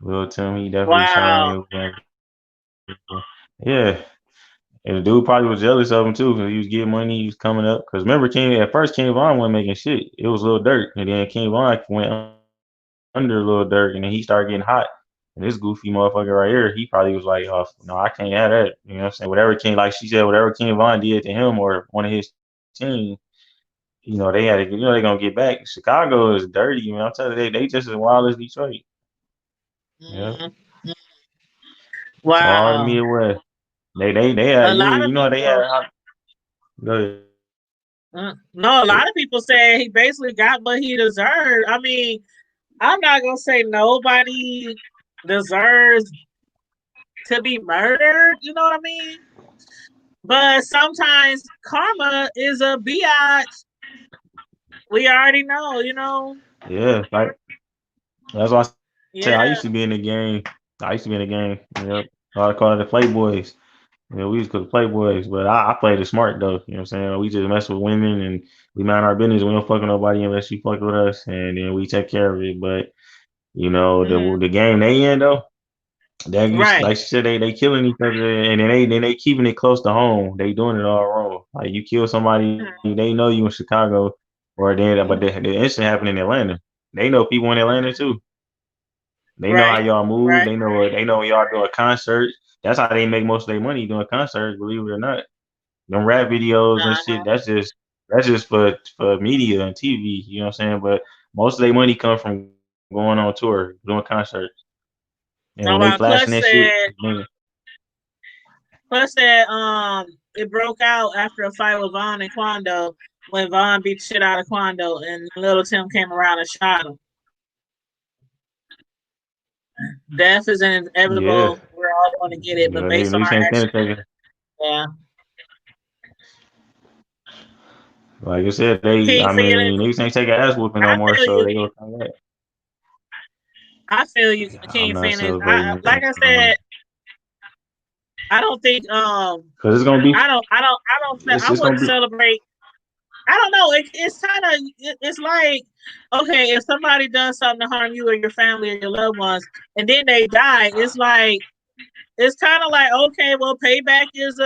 S3: Will Tim, he definitely shot
S2: Wow.
S3: him. Yeah. And the dude probably was jealous of him too, because he was getting money, he was coming up. Because remember, at first King Von wasn't making shit. It was Lil Durk, and then King Von went under Lil Durk, and then he started getting hot. And this goofy motherfucker right here, he probably was like, "Oh no, I can't have that." You know what I'm saying? Whatever King, like she said, whatever King Von did to him or one of his team, they had to, they gonna get back. Chicago is dirty, man. I'm telling you, they just as wild as Detroit. Yeah.
S2: Mm-hmm.
S3: So all the
S2: Wow.
S3: Midwest, they had
S2: A lot of
S3: they had
S2: people
S3: hot. Go ahead.
S2: no, a lot of people say he basically got what he deserved. I mean, I'm not gonna say nobody deserves to be murdered, you know what I mean? But sometimes karma is a biatch. We already know.
S3: Yeah, like that's why I said I
S2: Yeah.
S3: used to be in the game. I used to be in the game. Yep. I call it the Playboys. We used to call the Playboys, but I played it smart though. You know what I'm saying? We just mess with women and we mind our business. We don't fuck with nobody unless she fuck with us, and then we take care of it. But
S2: Mm-hmm.
S3: the game they in though, that used
S2: Right.
S3: like she said, they killing each other, and then they keeping it close to home. They doing it all wrong. Like you kill somebody, they know you in Chicago, or then but the incident happened in Atlanta. They know people in Atlanta too. They know how
S2: Right.
S3: y'all move.
S2: Right.
S3: They know y'all doing concerts. That's how they make most of their money doing concerts. Believe it or not, them rap videos and shit.
S2: Uh-huh.
S3: That's just for media and TV. You know what I'm saying? But most of their money come from going on tour, doing concerts, and
S2: Oh,
S3: when they
S2: wow.
S3: flashing that shit, man,
S2: Plus said it broke out after a fight with Vaughn and Quando when Vaughn beat the shit out of Quando and Little Tim came around and shot him. Death is
S3: yeah,
S2: inevitable. We're all going to get it, but based on
S3: they
S2: our
S3: can't
S2: actions,
S3: take it.
S2: yeah.
S3: Like I said,
S2: King
S3: I mean,
S2: Felix,
S3: niggas ain't take an ass whooping no
S2: I
S3: more,
S2: feel
S3: so
S2: you.
S3: they gonna come back.
S2: I feel you,
S3: I'm
S2: King
S3: not
S2: Phoenix. I
S3: celebrating it,
S2: like I said, I don't think
S3: because it's gonna be,
S2: I
S3: it's gonna
S2: wouldn't
S3: be,
S2: celebrate. I don't know. It's kind of it's like okay, if somebody does something to harm you or your family or your loved ones, and then they die, it's kind of like okay, well, payback is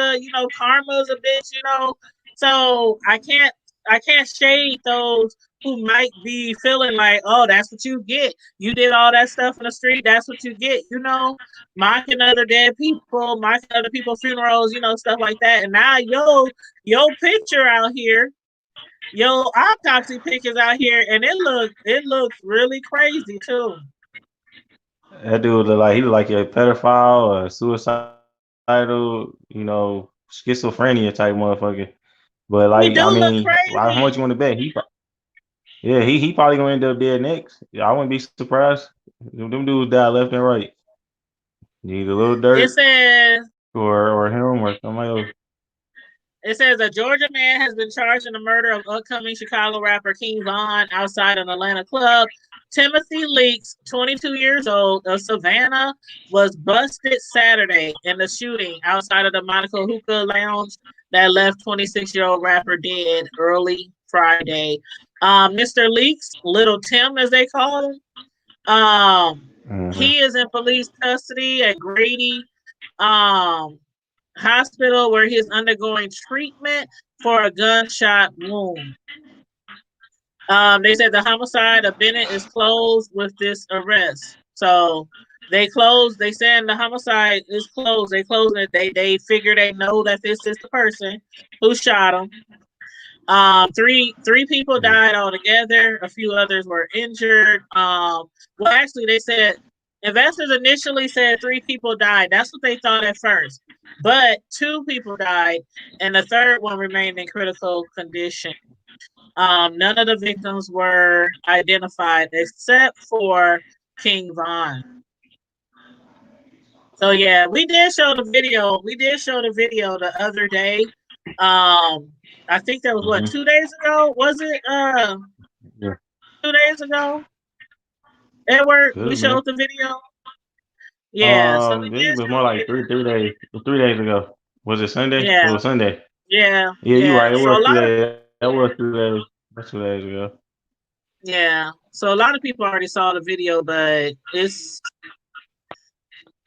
S2: karma is a bitch. So I can't shade those who might be feeling like, oh, that's what you get. You did all that stuff in the street. That's what you get. Mocking other dead people, mocking other people's funerals, stuff like that. And now yo picture out here, yo autopsy pictures out here, and it looks really crazy too.
S3: that dude he look like a pedophile or suicidal, schizophrenia type motherfucker. But
S2: He
S3: like,
S2: do
S3: I
S2: look
S3: mean, how much
S2: crazy.
S3: you want to bet? Yeah, he probably gonna end up dead next. I wouldn't be surprised. Them dudes die left and right. Either Little
S2: It
S3: Dirt
S2: says
S3: or him or somebody else.
S2: It says a Georgia man has been charged in the murder of upcoming Chicago rapper King Von outside an Atlanta club. Timothy Leaks, 22 years old, of Savannah, was busted Saturday in the shooting outside of the Monaco Hookah Lounge that left 26-year-old rapper dead early Friday. Mr. Leaks, Little Tim as they call him, He is in police custody at Grady Hospital, where he is undergoing treatment for a gunshot wound. They said the homicide of Bennett is closed with this arrest. So they closed. They saying the homicide is closed. They closing it. They figure they know that this is the person who shot him. Three people died altogether. A few others were injured. Well, actually, they said investors initially said 3 people died. That's what they thought at first, but 2 people died, and the third one remained in critical condition. None of the victims were identified except for King Von. So yeah, we did show the video. We did show the video the other day. I think that was what 2 days ago. Was it?
S3: Yeah.
S2: 2 days ago. Edward, we showed the video. Yeah, so we
S3: It
S2: did
S3: was
S2: show
S3: more like 3 days ago. Was it Sunday?
S2: Yeah.
S3: It was Sunday.
S2: Yeah.
S3: Yeah, you're right. It
S2: So a
S3: was
S2: lot
S3: 3
S2: of
S3: days. That was 3 days. That's 2 days ago.
S2: yeah. So a lot of people already saw the video, but it's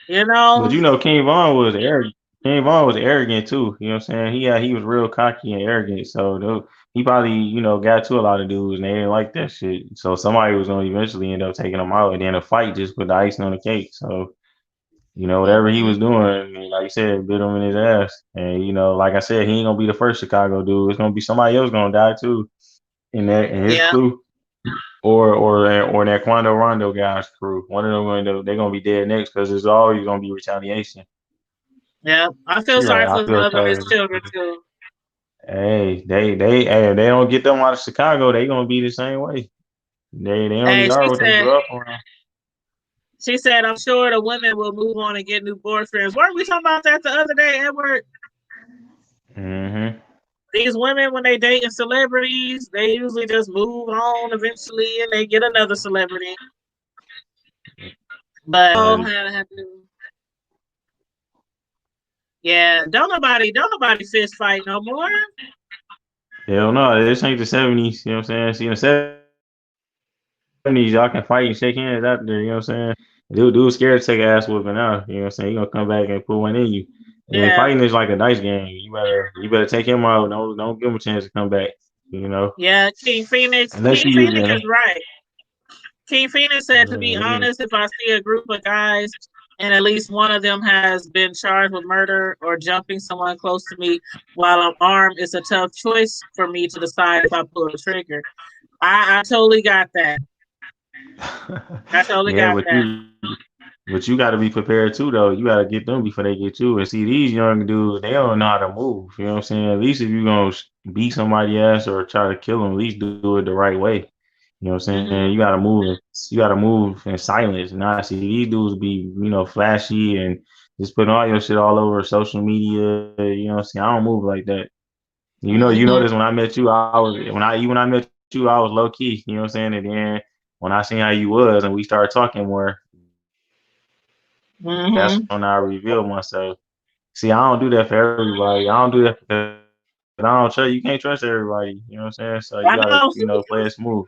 S3: But you know, King Von was arrogant. King Von was arrogant too. You know what I'm saying? He was real cocky and arrogant. So he probably, got to a lot of dudes and they didn't like that shit. So somebody was gonna eventually end up taking him out, and then a fight just put the icing on the cake. So whatever he was doing, like you said, bit him in his ass. And like I said, he ain't gonna be the first Chicago dude. It's gonna be somebody else gonna die too in his crew. Or that Quando Rondo guy's crew. One of them they're gonna be dead next because there's always gonna be retaliation.
S2: Yeah, I feel sorry for his mother and his children too.
S3: Hey, they don't get them out of Chicago, they gonna be the same way. They only are what they grew up around.
S2: She said, "I'm sure the women will move on and get new boyfriends." Weren't we talking about that the other day, Edward? These women, when they dating celebrities, they usually just move on eventually, and they get another celebrity. But yeah, don't nobody fist fight no more.
S3: Hell no, this ain't the 70s. You know what I'm saying? See, in the 70s, y'all can fight and shake hands out there. You know what I'm saying? Dude's scared to take an ass whooping now. You know what I'm saying? He gonna come back and put one in you. And fighting is like a dice game. You better take him out. Don't give him a chance to come back.
S2: Yeah, King Phoenix. King Phoenix is right. King Phoenix said, to be honest, if I see a group of guys and at least one of them has been charged with murder or jumping someone close to me while I'm armed, it's a tough choice for me to decide if I pull the trigger. I totally got that. I totally got that.
S3: But you got to be prepared too, though. You got to get them before they get you. And see, these young dudes, they don't know how to move. You know what I'm saying? At least if you're going to beat somebody ass or try to kill them, at least do it the right way. You know what I'm saying? You got to move. You got to move in silence. And I see these dudes be, flashy and just putting all your shit all over social media. You know what I'm saying? I don't move like that. You notice when I met you, when I met you, I was low key. You know what I'm saying? And then when I seen how you was and we started talking more, that's when I revealed myself. See, I don't do that for everybody. I don't do that because I don't trust. You can't trust everybody. You know what I'm saying? So you gotta, play it smooth.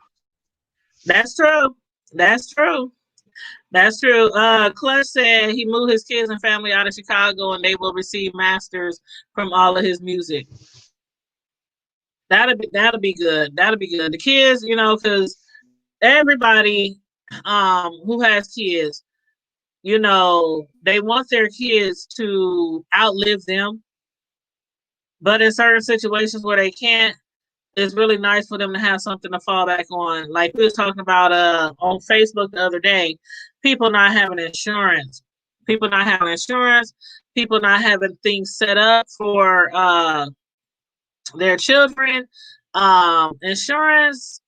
S2: That's true. That's true. That's true. Clutch said he moved his kids and family out of Chicago and they will receive masters from all of his music. That'll be good. That'll be good. The kids, because everybody who has kids, they want their kids to outlive them. But in certain situations where they can't, it's really nice for them to have something to fall back on. Like we was talking about on Facebook the other day, people not having insurance. People not having things set up for their children. Insurance,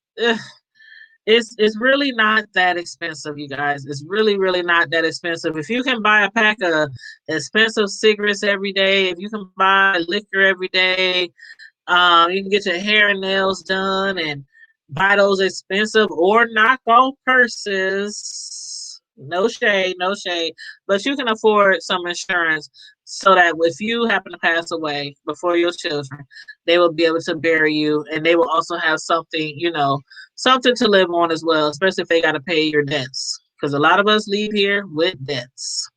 S2: it's really not that expensive, you guys. It's really, really not that expensive. If you can buy a pack of expensive cigarettes every day, if you can buy liquor every day, you can get your hair and nails done and buy those expensive or knockoff purses. No shade, no shade. But you can afford some insurance so that if you happen to pass away before your children, they will be able to bury you, and they will also have something, something to live on as well, especially if they got to pay your debts. because a lot of us leave here with debts.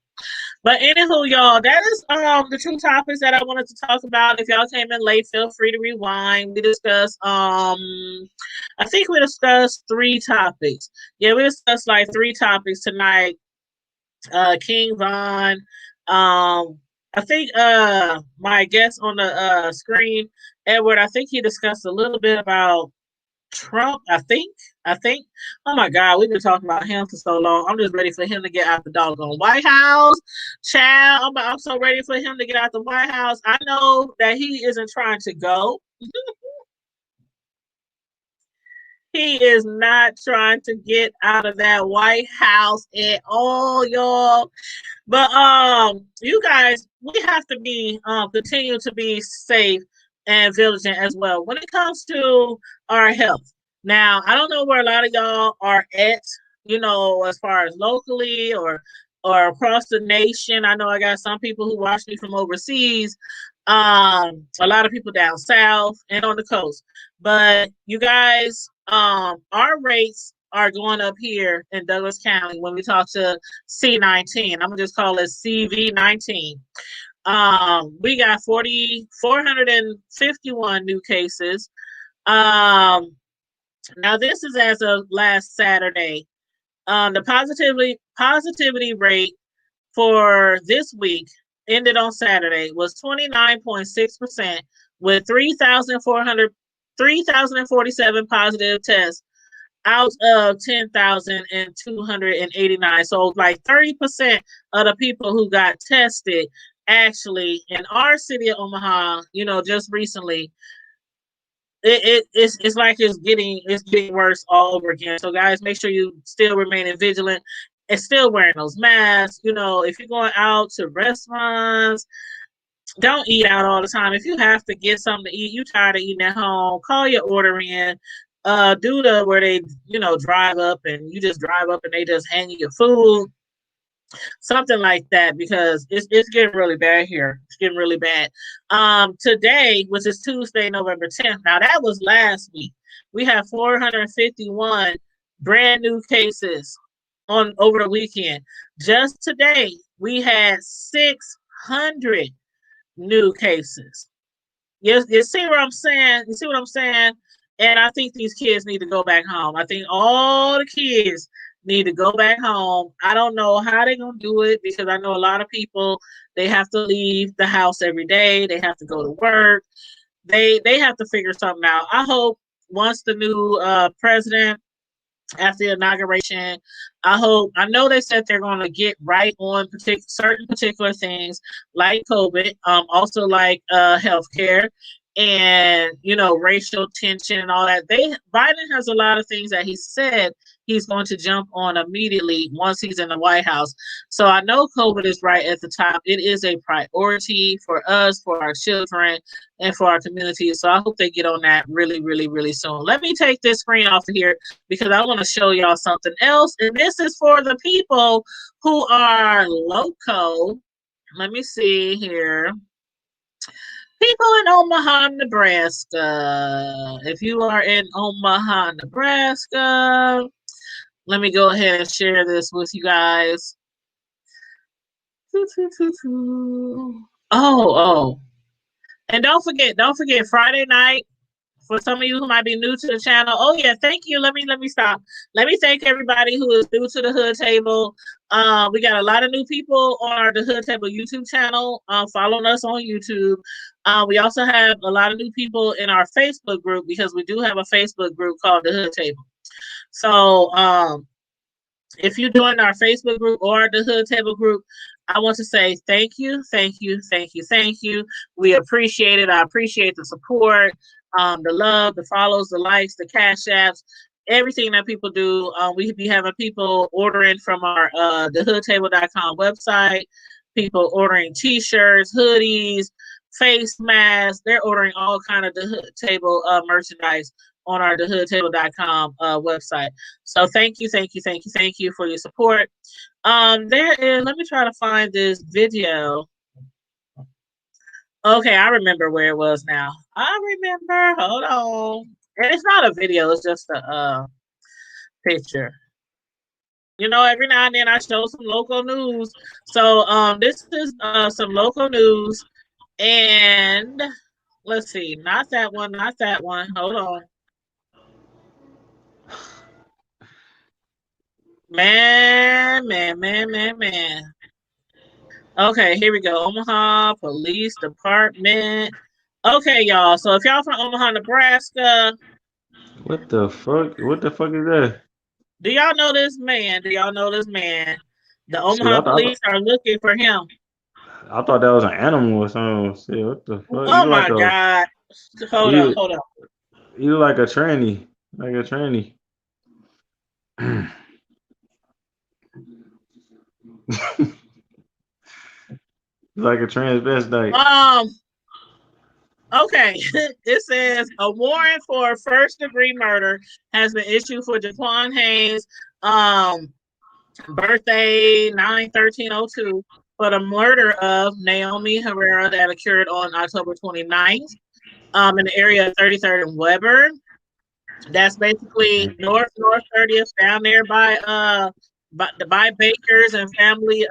S2: But anywho, y'all, that is the two topics that I wanted to talk about. If y'all came in late, feel free to rewind. We discussed I think we discussed 3 topics. Yeah, we discussed like 3 topics tonight. King Von, I think my guest on the screen, Edward, I think he discussed a little bit about Trump, I think. Oh my God, we've been talking about him for so long. I'm just ready for him to get out the doggone White House. Child, I'm so ready for him to get out the White House. I know that he isn't trying to go. He is not trying to get out of that White House at all, y'all. But you guys, we have to be continue to be safe and vigilant as well when it comes to our health. Now, I don't know where a lot of y'all are at, you know, as far as locally or across the nation. I know I got some people who watch me from overseas. A lot of people down south and on the coast. But you guys, our rates are going up here in Douglas County when we talk to C19. I'm gonna just call it CV19. We got 451 new cases. Now this is as of last Saturday. The positivity rate for this week ended on Saturday was 29.6% with 3,047 positive tests out of 10,289. So like 30% of the people who got tested actually in our city of Omaha, you know, just recently, it's like it's getting worse all over again. So guys, make sure you still remaining vigilant and still wearing those masks. You know, if you're going out to restaurants, don't eat out all the time. If you have to get something to eat, you tired of eating at home, call your order in. Do the where they, you know, drive up and you just drive up and they just hand you your food. Something like that, because it's getting really bad here. It's getting really bad. Today, which is Tuesday, November 10th. Now that was last week. We have 451 brand new cases on over the weekend. Just today, we had 600 new cases. You see what I'm saying? You see what I'm saying? And I think these kids need to go back home. I think all the kids need to go back home. I don't know how they're going to do it, because I know a lot of people, they have to leave the house every day. They have to go to work. They have to figure something out. I hope once the new president, after the inauguration, I know they said they're going to get right on certain particular things like COVID, also like healthcare, and, you know, racial tension and all that. Biden has a lot of things that he said he's going to jump on immediately once he's in the White House. So I know COVID is right at the top. It is a priority for us, for our children, and for our community. So I hope they get on that really, really, really soon. Let me take this screen off of here because I want to show y'all something else. And this is for the people who are local. Let me see here. People in Omaha, Nebraska. If you are in Omaha, Nebraska, let me go ahead and share this with you guys. Oh. And don't forget Friday night, for some of you who might be new to the channel. Oh yeah, thank you. Let me stop. Let me thank everybody who is new to the Hood Table. We got a lot of new people on the Hood Table YouTube channel, following us on YouTube. We also have a lot of new people in our Facebook group, because we do have a Facebook group called the Hood Table. So if you join our Facebook group or the Hood Table group, I want to say thank you. We appreciate it. I appreciate the support, the love, the follows, the likes, the cash apps, everything that people do. We be having people ordering from our thehoodtable.com website, people ordering t-shirts, hoodies, face masks. They're ordering all kind of the Hood Table merchandise on our thehoodtable.com website. So thank you for your support. There is, let me try to find this video. Okay, I remember where it was now. Hold on. And it's not a video, it's just a picture. You know, every now and then I show some local news. So this is some local news, and let's see, not that one, not that one. Hold on. Man. Okay, here we go. Omaha Police Department. Okay, y'all. So if y'all from Omaha, Nebraska,
S3: What the fuck? What the fuck is that?
S2: do y'all know this man? Do y'all know this man? The
S3: Shit,
S2: Omaha police are looking for him.
S3: I thought that was an animal or something. Shit, what the fuck?
S2: Oh my God. Hold
S3: You
S2: hold on.
S3: you look like a tranny, like a tranny. Like a transvestite.
S2: Okay. It says a warrant for first-degree murder has been issued for Jaquan Haynes, birthday 9/13/02, for the murder of Naomi Herrera that occurred on October 29th, in the area of 33rd and Weber. That's basically North 30th, down there by Bakers and Family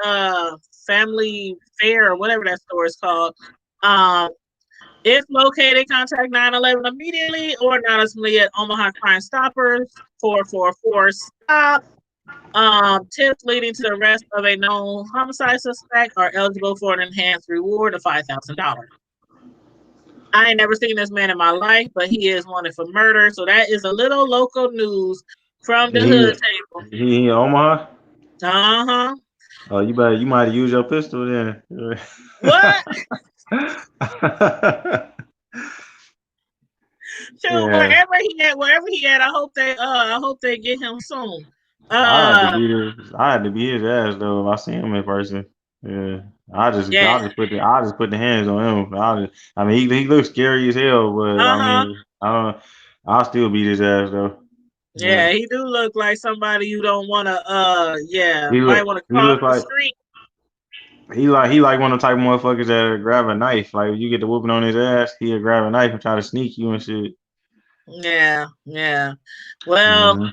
S2: Fair, or whatever that store is called. If located, contact 911 immediately or anonymously at Omaha Crime Stoppers 444 stop. Tips leading to the arrest of a known homicide suspect are eligible for an enhanced reward of $5,000. I ain't never seen this man in my life, but he is wanted for murder. So that is a little local news from the hood table.
S3: He in Omaha?
S2: Uh-huh.
S3: Oh, you might use your pistol then.
S2: What? So
S3: Yeah.
S2: wherever he at, I hope they get him soon.
S3: I had to beat his ass though if I see him in person. Yeah.
S2: Yeah.
S3: I just put the hands on him. I mean he looks scary as hell, but I
S2: Uh-huh.
S3: mean I'll still beat his ass though.
S2: Yeah, he do look like somebody you don't wanna might wanna
S3: He
S2: cross
S3: look
S2: the
S3: like
S2: street.
S3: he like one of the type of motherfuckers that grab a knife. Like you get the whooping on his ass, he'll grab a knife and try to sneak you and shit.
S2: Yeah. Well,
S3: Mm-hmm.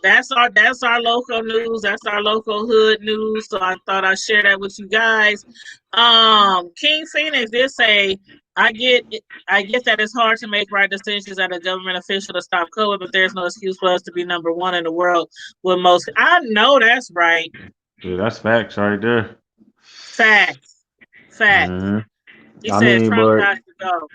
S2: that's our local news. That's our local hood news. So I thought I'd share that with you guys. King Phoenix did say, I get that it's hard to make right decisions as a government official to stop COVID, but there's no excuse for us to be number one in the world with most. I know that's right.
S3: Yeah, that's facts right there.
S2: Facts.
S3: Mm-hmm.
S2: He
S3: I
S2: said
S3: mean,
S2: Trump got to go.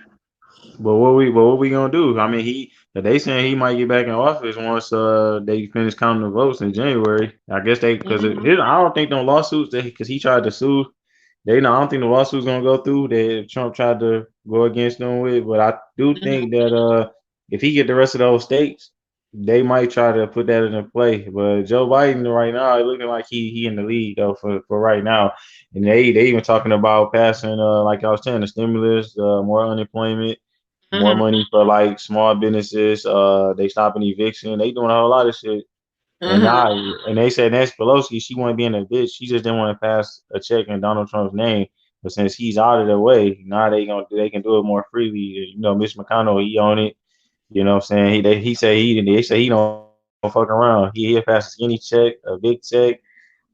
S3: but what we gonna do? I mean, they saying he might get back in office once they finish counting the votes in January. I guess because
S2: Mm-hmm.
S3: I don't think no lawsuits because he tried to sue. I don't think the lawsuit's gonna go through that Trump tried to go against them with. But I do
S2: Mm-hmm.
S3: think that if he get the rest of those states, they might try to put that into play. But Joe Biden right now, it looking like he in the lead though for right now. And they even talking about passing like I was saying the stimulus, more unemployment, more
S2: Mm-hmm.
S3: money for like small businesses. They stopping eviction. They doing a whole lot of shit. And
S2: Mm-hmm.
S3: now, and they said Nancy Pelosi, she wasn't being a bitch. She just didn't want to pass a check in Donald Trump's name. But since he's out of the way, now they can do it more freely. You know, Mitch McConnell, he own it. You know what I'm saying? They say he don't fuck around. He'll pass a skinny check, a big check,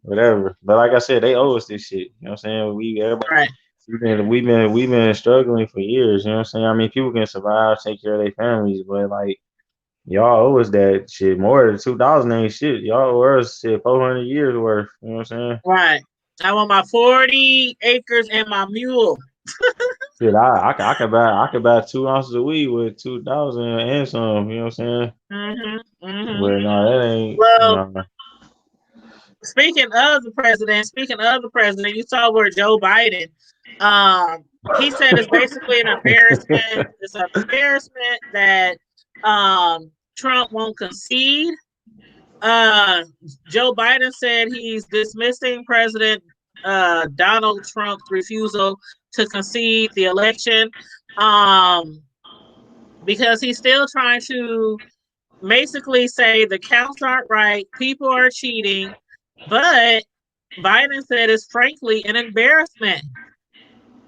S3: whatever. But like I said, they owe us this shit. You know what I'm saying? Everybody
S2: Right.
S3: we've been struggling for years. You know what I'm saying? I mean, people can survive, take care of their families, but like y'all owe us that shit. More than 2,000 ain't shit. Y'all owe us shit 400 years worth. You know what I'm saying?
S2: Right. I want my 40 acres and my mule.
S3: Shit, I could buy 2 ounces of weed with 2,000 and some. You know what I'm saying?
S2: Mm-hmm.
S3: But no, that ain't
S2: Well,
S3: no.
S2: speaking of the president, you saw where Joe Biden, he said it's basically an embarrassment. It's an embarrassment that Trump won't concede. Joe Biden said he's dismissing President Donald Trump's refusal to concede the election, because he's still trying to basically say the counts aren't right, people are cheating, but Biden said it's frankly an embarrassment.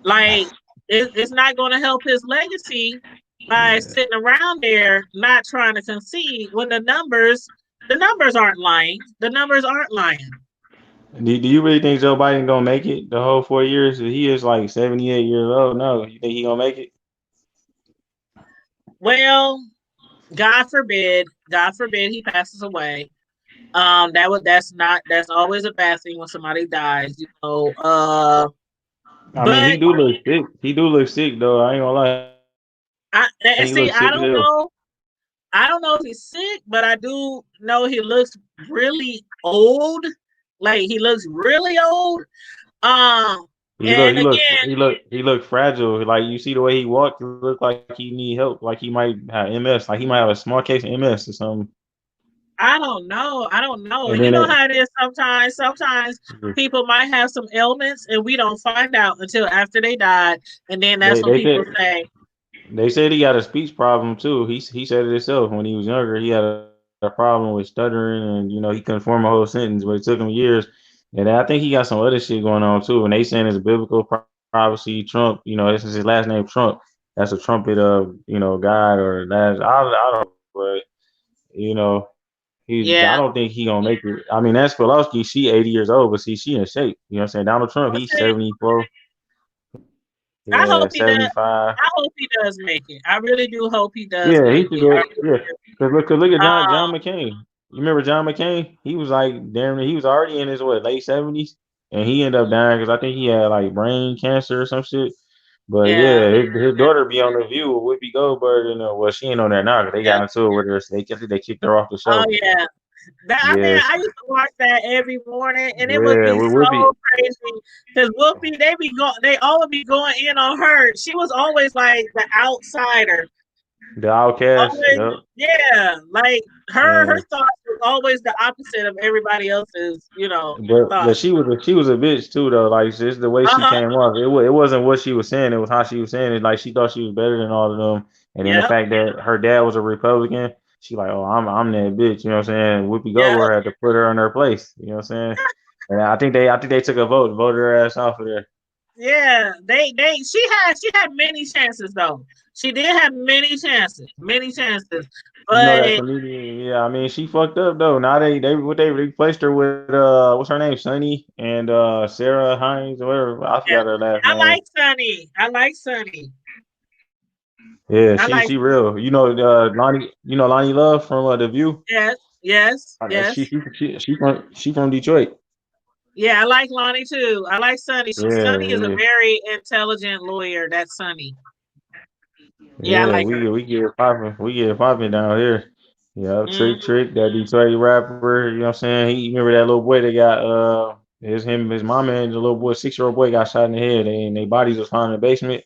S2: Like it's not going to help his legacy by sitting around there not trying to concede when the numbers The numbers aren't lying. The numbers aren't lying.
S3: Do you really think Joe Biden gonna make it the whole 4 years? He is like 78 years old. No, you think he gonna make it?
S2: Well, God forbid he passes away. That's always a bad thing when somebody dies, you know.
S3: I mean, he
S2: But
S3: do look sick. He do look sick though. I ain't gonna lie. He look sick as hell.
S2: and see, I don't know. I don't know if he's sick, but I do know he looks really old. Like he looks really old. Um, and again,
S3: He look fragile. Like you see the way he walked, he look like he need help. Like he might have MS. Like he might have a small case of MS or something.
S2: I don't know. I don't know.
S3: And
S2: You
S3: then
S2: know how it is sometimes. Sometimes people might have some ailments and we don't find out until after they died. And then that's when
S3: they
S2: people
S3: said
S2: say,
S3: they said he got a speech problem too. He said it himself when he was younger. He had a problem with stuttering, and he couldn't form a whole sentence, but it took him years. And I think he got some other shit going on too. And they saying it's biblical prophecy. Trump, this is his last name, Trump. That's a trumpet of God or last. I don't know, but you know I
S2: yeah.
S3: don't think he gonna make it. I mean, that's Pelosi. She 80 years old, but see, she in shape. You know what I'm saying? Donald Trump, he's
S2: Okay.
S3: 74.
S2: I
S3: Yeah,
S2: hope he does.
S3: 75.
S2: I hope he does make it. I really do hope he does
S3: Yeah, he
S2: make
S3: should
S2: it.
S3: do
S2: I
S3: it.
S2: really
S3: Yeah,
S2: do.
S3: cause look at John
S2: Um,
S3: McCain. You remember John McCain? He was like damn. He was already in his late 70s, and he ended up dying because I think he had like brain cancer or some shit. But
S2: yeah.
S3: yeah, his daughter be on the View with Whoopi Goldberg, and well, she ain't on there now because they got
S2: Yep.
S3: into it with her. So they kicked her off the
S2: Oh
S3: show.
S2: yeah. I mean,
S3: Yes,
S2: I used to watch that every morning, and it would
S3: yeah,
S2: be
S3: with Whoopi,
S2: so crazy because Whoopi, they always be going in on her. She was always like the outsider,
S3: the Outcast.
S2: always,
S3: Yep.
S2: yeah, like her
S3: Yeah.
S2: thoughts was always the opposite of everybody else's,
S3: But
S2: thoughts.
S3: she was a bitch too though. Like just the way she
S2: Uh huh.
S3: came off, it wasn't what she was saying. It was how she was saying it. Like she thought she was better than all of them. And then the
S2: Yep.
S3: fact that her dad was a Republican, she like, oh, I'm that bitch. You know what I'm saying? Whoopi
S2: Yep.
S3: Goldberg had to put her in her place. You know what I'm saying? And I think they took a voted her ass off of there.
S2: Yeah. She had many chances though. She did have many chances,
S3: That
S2: but
S3: comedian, yeah. I mean, she fucked up though. Now they replaced her with what's her name, Sunny and Sarah Hines or whatever. I
S2: yeah,
S3: forgot her last
S2: I
S3: name.
S2: like Sunny. I like Sunny.
S3: Yeah,
S2: I
S3: she
S2: like.
S3: real. Lonnie. Lonnie Love from The View.
S2: Yes, yes,
S3: She
S2: yes.
S3: she she she from Detroit.
S2: Yeah, I like Lonnie too. I like Sunny.
S3: Yeah,
S2: Sunny is a
S3: yeah,
S2: very intelligent lawyer. That's Sunny. Yeah, I
S3: yeah.
S2: like
S3: We
S2: her.
S3: we get it popping. We get it popping down here. Yeah,
S2: Hmm.
S3: Trick, that Detroit rapper. You know what I'm saying? He remember that little boy that got his mama and the little boy 6-year-old boy got shot in the head. And their bodies was found in the basement.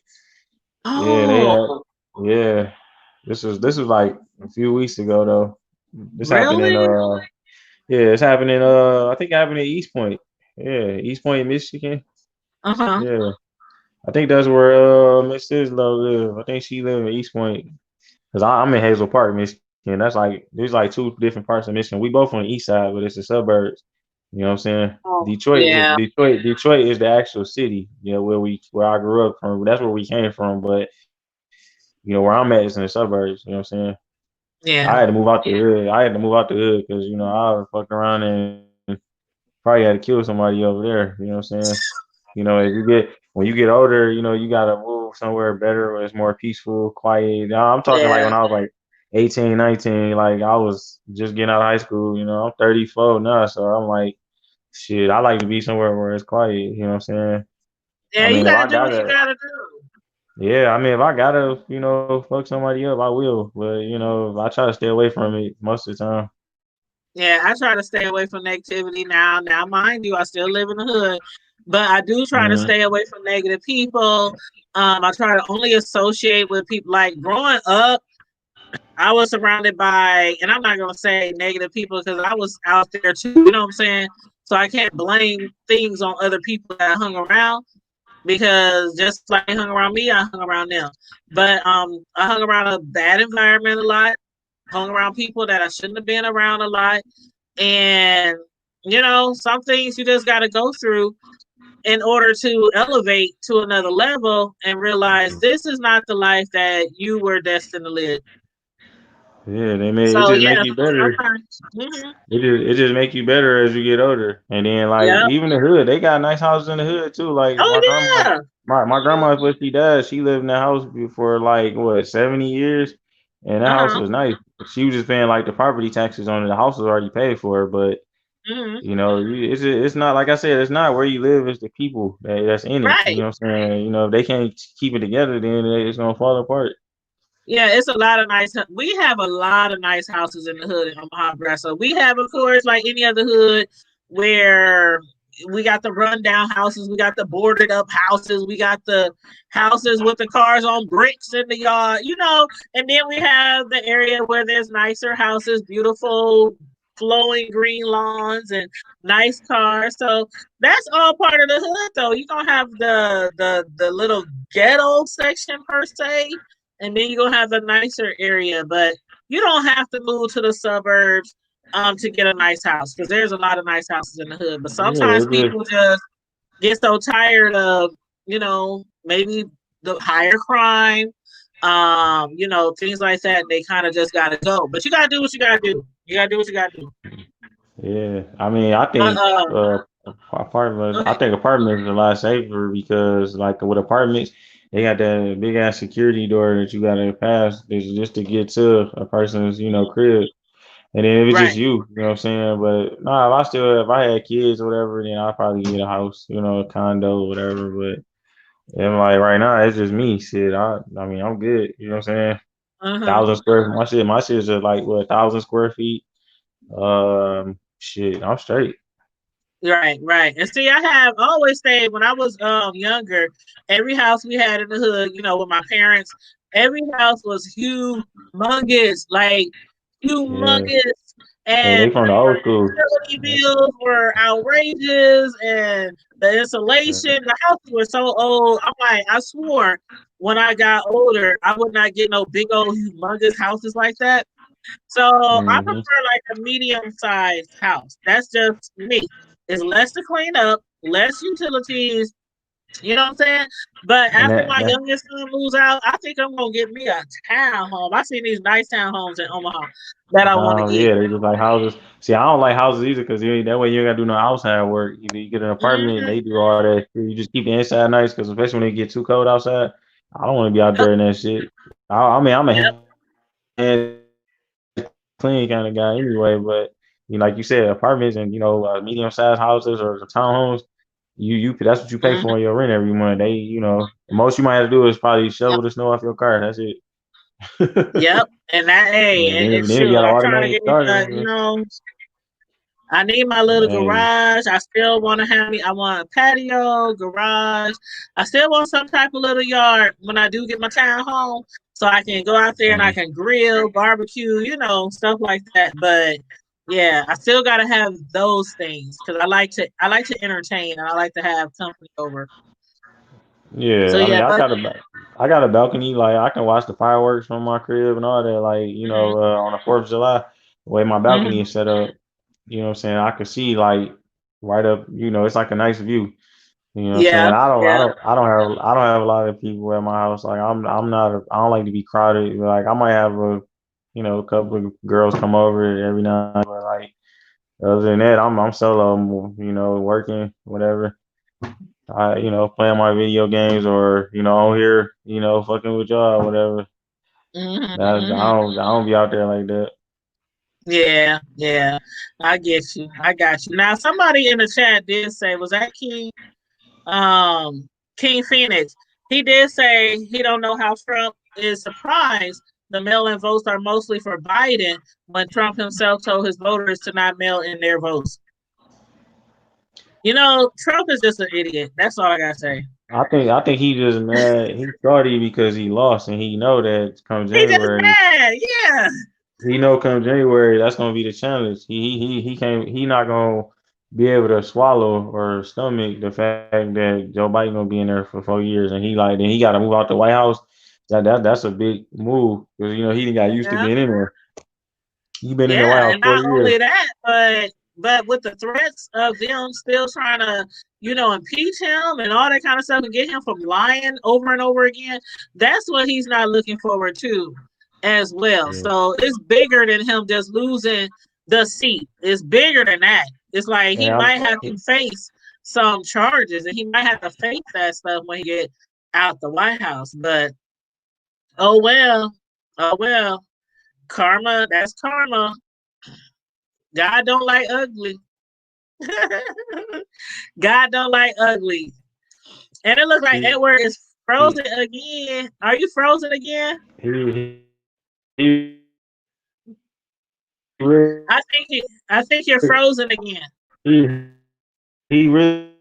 S3: Yeah, they
S2: Oh,
S3: had. Yeah, this was like a few weeks ago though. This happened in
S2: really?
S3: yeah, it's happening. I think it happened in East Point. Yeah, East Point, Michigan.
S2: Uh-huh.
S3: Yeah, I think that's where Miss Islo live. I think she live in East Point because I'm in Hazel Park, Michigan. That's like there's like two different parts of Michigan. We both on the east side, but it's the suburbs. You know what I'm saying?
S2: Oh,
S3: Detroit,
S2: yeah,
S3: Detroit is the actual city. Where I grew up from. That's where we came from. But where I'm at is in the suburbs. You know what I'm saying? I
S2: yeah,
S3: had to move out the hood. I had to move out the hood because I was fucking around and probably had to kill somebody over there. You know what I'm saying? As when you get older, you gotta move somewhere better where it's more peaceful, quiet. I'm talking like
S2: yeah,
S3: when I was like 18, 19, like I was just getting out of high school. I'm 34 now, so I'm like, shit, I like to be somewhere where it's quiet. You know what I'm saying? I
S2: yeah. You
S3: mean, if
S2: gotta
S3: I
S2: do what you
S3: gotta,
S2: gotta do.
S3: yeah, I mean, if I gotta, fuck somebody up, I will. But I try to stay away from it most of the time.
S2: Yeah, I try to stay away from negativity now. Now, mind you, I still live in the hood, but I do try to
S3: Mm-hmm.
S2: stay away from negative people. I try to only associate with people. Like growing up, I was surrounded by, and I'm not gonna say negative people because I was out there too. You know what I'm saying? So I can't blame things on other people that I hung around because just like they hung around me, I hung around them. But I hung around a bad environment a lot. Hung around people that I shouldn't have been around a lot, and some things you just got to go through in order to elevate to another level and realize this is not the life that you were destined to live.
S3: Yeah, they made it
S2: So
S3: just make
S2: yeah,
S3: you better.
S2: sometimes. Mm-hmm.
S3: It just make you better as you get older. And then like
S2: Yep.
S3: even the hood, they got nice houses in the hood too. Like
S2: Oh
S3: my grandma,
S2: yeah.
S3: my grandma before she died, she lived in that house for like what 70 years, and that house
S2: Uh-huh.
S3: was nice. She was just paying like the property taxes on it. The house was already paid for, but
S2: Mm-hmm.
S3: it's not like I said, it's not where you live, it's the people that's in it. You
S2: Right.
S3: know what I'm saying? If they can't keep it together, then it's gonna fall apart.
S2: Yeah, it's a lot of nice. We have a lot of nice houses in the hood in Omaha, Nebraska. We have, of course, like any other hood, where we got the rundown houses, we got the boarded up houses, we got the houses with the cars on bricks in the yard, and then we have the area where there's nicer houses, beautiful flowing green lawns and nice cars. So that's all part of the hood, though. You're gonna have the little ghetto section per se, and then you're gonna have the nicer area, but you don't have to move to the suburbs to get a nice house, because there's a lot of nice houses in the hood. But
S3: Yeah,
S2: sometimes people just get so tired of, maybe the higher crime, things like that. They kind of just gotta go. But you gotta do what you gotta do. You gotta do what you gotta do.
S3: yeah. I mean, I
S2: Uh,
S3: think
S2: uh,
S3: apartments. I
S2: okay.
S3: think apartments are a lot safer because, like, with apartments, they got that big ass security door that you gotta pass just to get to a person's, crib. And then if it's just
S2: Right.
S3: you know what I'm saying. But nah, if I had kids or whatever, then I'd probably get a house, a condo, or whatever. But and like right now, it's just me. Shit, I mean, I'm good. You know what I'm saying?
S2: Uh-huh.
S3: 1,000 square. My shit's are like what 1,000 square feet. Shit, I'm straight.
S2: Right, right. And see, I always stayed when I was younger, every house we had in the hood, with my parents, every house was humongous, like
S3: Yeah.
S2: humongous.
S3: Hey, they
S2: And
S3: from the old school.
S2: utility bills were outrageous, and the insulation, the houses were so old. I'm like, I swore when I got older, I would not get no big old humongous houses like that. So I
S3: Hmm.
S2: prefer like a medium sized house. That's just me. It's less to clean up, less utilities. You know what I'm saying? But
S3: And
S2: after
S3: that,
S2: my
S3: that
S2: youngest son moves out, I think I'm gonna get me a townhome. I see these nice townhomes in Omaha that I want to get.
S3: yeah, they just like houses. See, I don't like houses either because that way you ain't gotta do no outside work. You get an apartment,
S2: Mm-hmm.
S3: they do all that. You just keep the inside nice because especially when it get too cold outside, I don't want to be out
S2: Yep.
S3: there in that shit. I mean, I'm
S2: Yep.
S3: a hands clean kind of guy anyway, but like you said, apartments and medium sized houses or townhomes, you that's what you pay for
S2: Mm-hmm.
S3: in your rent every month. The most you might have to do is probably
S2: Yep.
S3: shovel the snow off your car. That's it.
S2: Yep. And that, hey,
S3: And
S2: and
S3: then you
S2: shoot,
S3: got an
S2: I'm trying to
S3: automatic
S2: get,
S3: starter.
S2: I need my little
S3: Hey,
S2: garage. I still want to have me. I want a patio, garage. I still want some type of little yard when I do get my town home, so I can go out there and I can grill, barbecue, stuff like that. But yeah, I still gotta have those things because I like to entertain and I like to have company over. So
S3: yeah, I mean,
S2: yeah, but
S3: I got a balcony. Like I can watch the fireworks from my crib and all that. Like
S2: mhm,
S3: on the 4th of July, the way my balcony
S2: mhm.
S3: is set up, what I'm saying. I can see like right up. It's like a nice view. You know what I'm saying?
S2: Yeah, yeah,
S3: I don't have a lot of people at my house. Like I'm not. I don't like to be crowded. Like I might have a couple of girls come over every now and then, but like other than that, I'm solo. Working whatever. Playing my video games or on here, fucking with y'all, whatever.
S2: hmm
S3: I don't be out there like that.
S2: yeah, yeah. I get you. I got you. Now, somebody in the chat did say, was that King? King Phoenix, he did say he don't know how Trump is surprised the mail-in votes are mostly for Biden when Trump himself told his voters to not mail in their votes. Trump is just an idiot. That's all I gotta say.
S3: I think he just mad. He started because he lost, and he know that come
S2: He just
S3: January,
S2: mad. Yeah.
S3: come January that's gonna be the challenge. He can't. He not gonna be able to swallow or stomach the fact that Joe Biden gonna be in there for 4 years, and then he got to move out the White House. That's a big move because he got used to
S2: Yeah.
S3: being in there. He been in the White
S2: Yeah.
S3: House
S2: And
S3: four
S2: not
S3: years.
S2: only that, but with the threats of them still trying to, impeach him and all that kind of stuff and get him from lying over and over again, that's what he's not looking forward to. as well.
S3: Yeah.
S2: So it's bigger than him just losing the seat. It's bigger than that. It's like he
S3: Yeah.
S2: might have to face some charges, and he might have to face that stuff when he get out the White House. But oh well, oh well. Karma, that's karma. God don't like ugly. God don't like ugly. And it looks like Edward is frozen again. Are you frozen again?
S3: He really,
S2: I think you're frozen again.
S3: he really.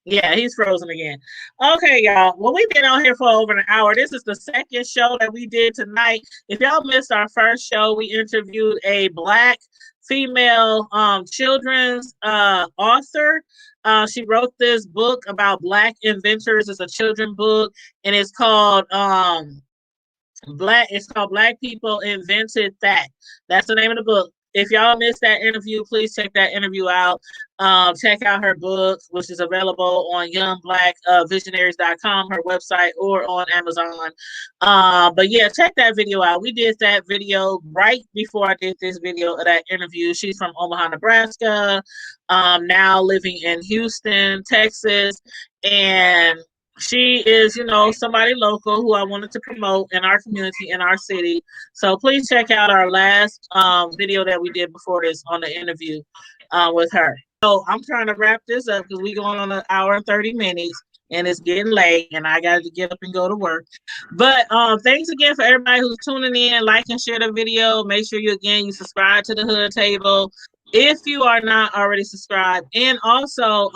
S2: Yeah, he's frozen again. Okay, y'all. Well, we've been on here for over an hour. This is the second show that we did tonight. If y'all missed our first show, we interviewed a Black female children's author. She wrote this book about Black inventors. It's a children's book, and it's called Black People Invented That. That's the name of the book. If y'all missed that interview, please check that interview out. Check out her book, which is available on youngblackvisionaries.com, her website, or on Amazon. But yeah, check that video out. We did that video right before I did this video of that interview. She's from Omaha, Nebraska, now living in Houston, Texas, and she is, somebody local who I wanted to promote in our community, in our city. So please check out our last video that we did before this on the interview with her. So I'm trying to wrap this up because we're going on an hour and 30 minutes and it's getting late and I got to get up and go to work. But thanks again for everybody who's tuning in. Like and share the video. Make sure you subscribe to the Hood Table if you are not already subscribed. And also,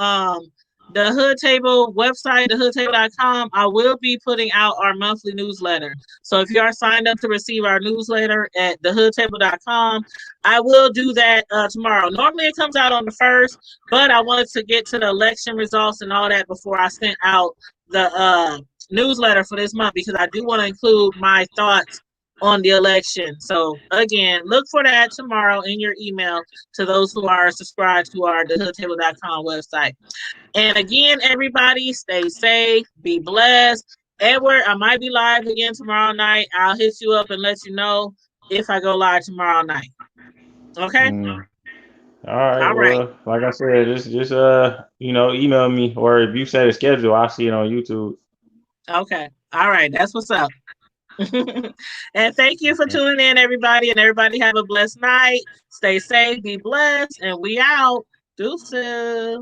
S2: the Hood Table website, thehoodtable.com, I will be putting out our monthly newsletter. So if you are signed up to receive our newsletter at thehoodtable.com, I will do that tomorrow. Normally it comes out on the 1st, but I wanted to get to the election results and all that before I sent out the newsletter for this month because I do want to include my thoughts on the election. So again, look for that tomorrow in your email to those who are subscribed to our thehoodtable.com website. And again, everybody, stay safe, be blessed. Edward, I might be live again tomorrow night. I'll hit you up and let you know if I go live tomorrow night. Okay?
S3: All right.
S2: All right.
S3: Well, like I said, just email me, or if you set a schedule, I'll see it on YouTube.
S2: Okay. All right. That's what's up. And thank you for tuning in, everybody. And everybody have a blessed night. Stay safe, be blessed, and we out. Deuces.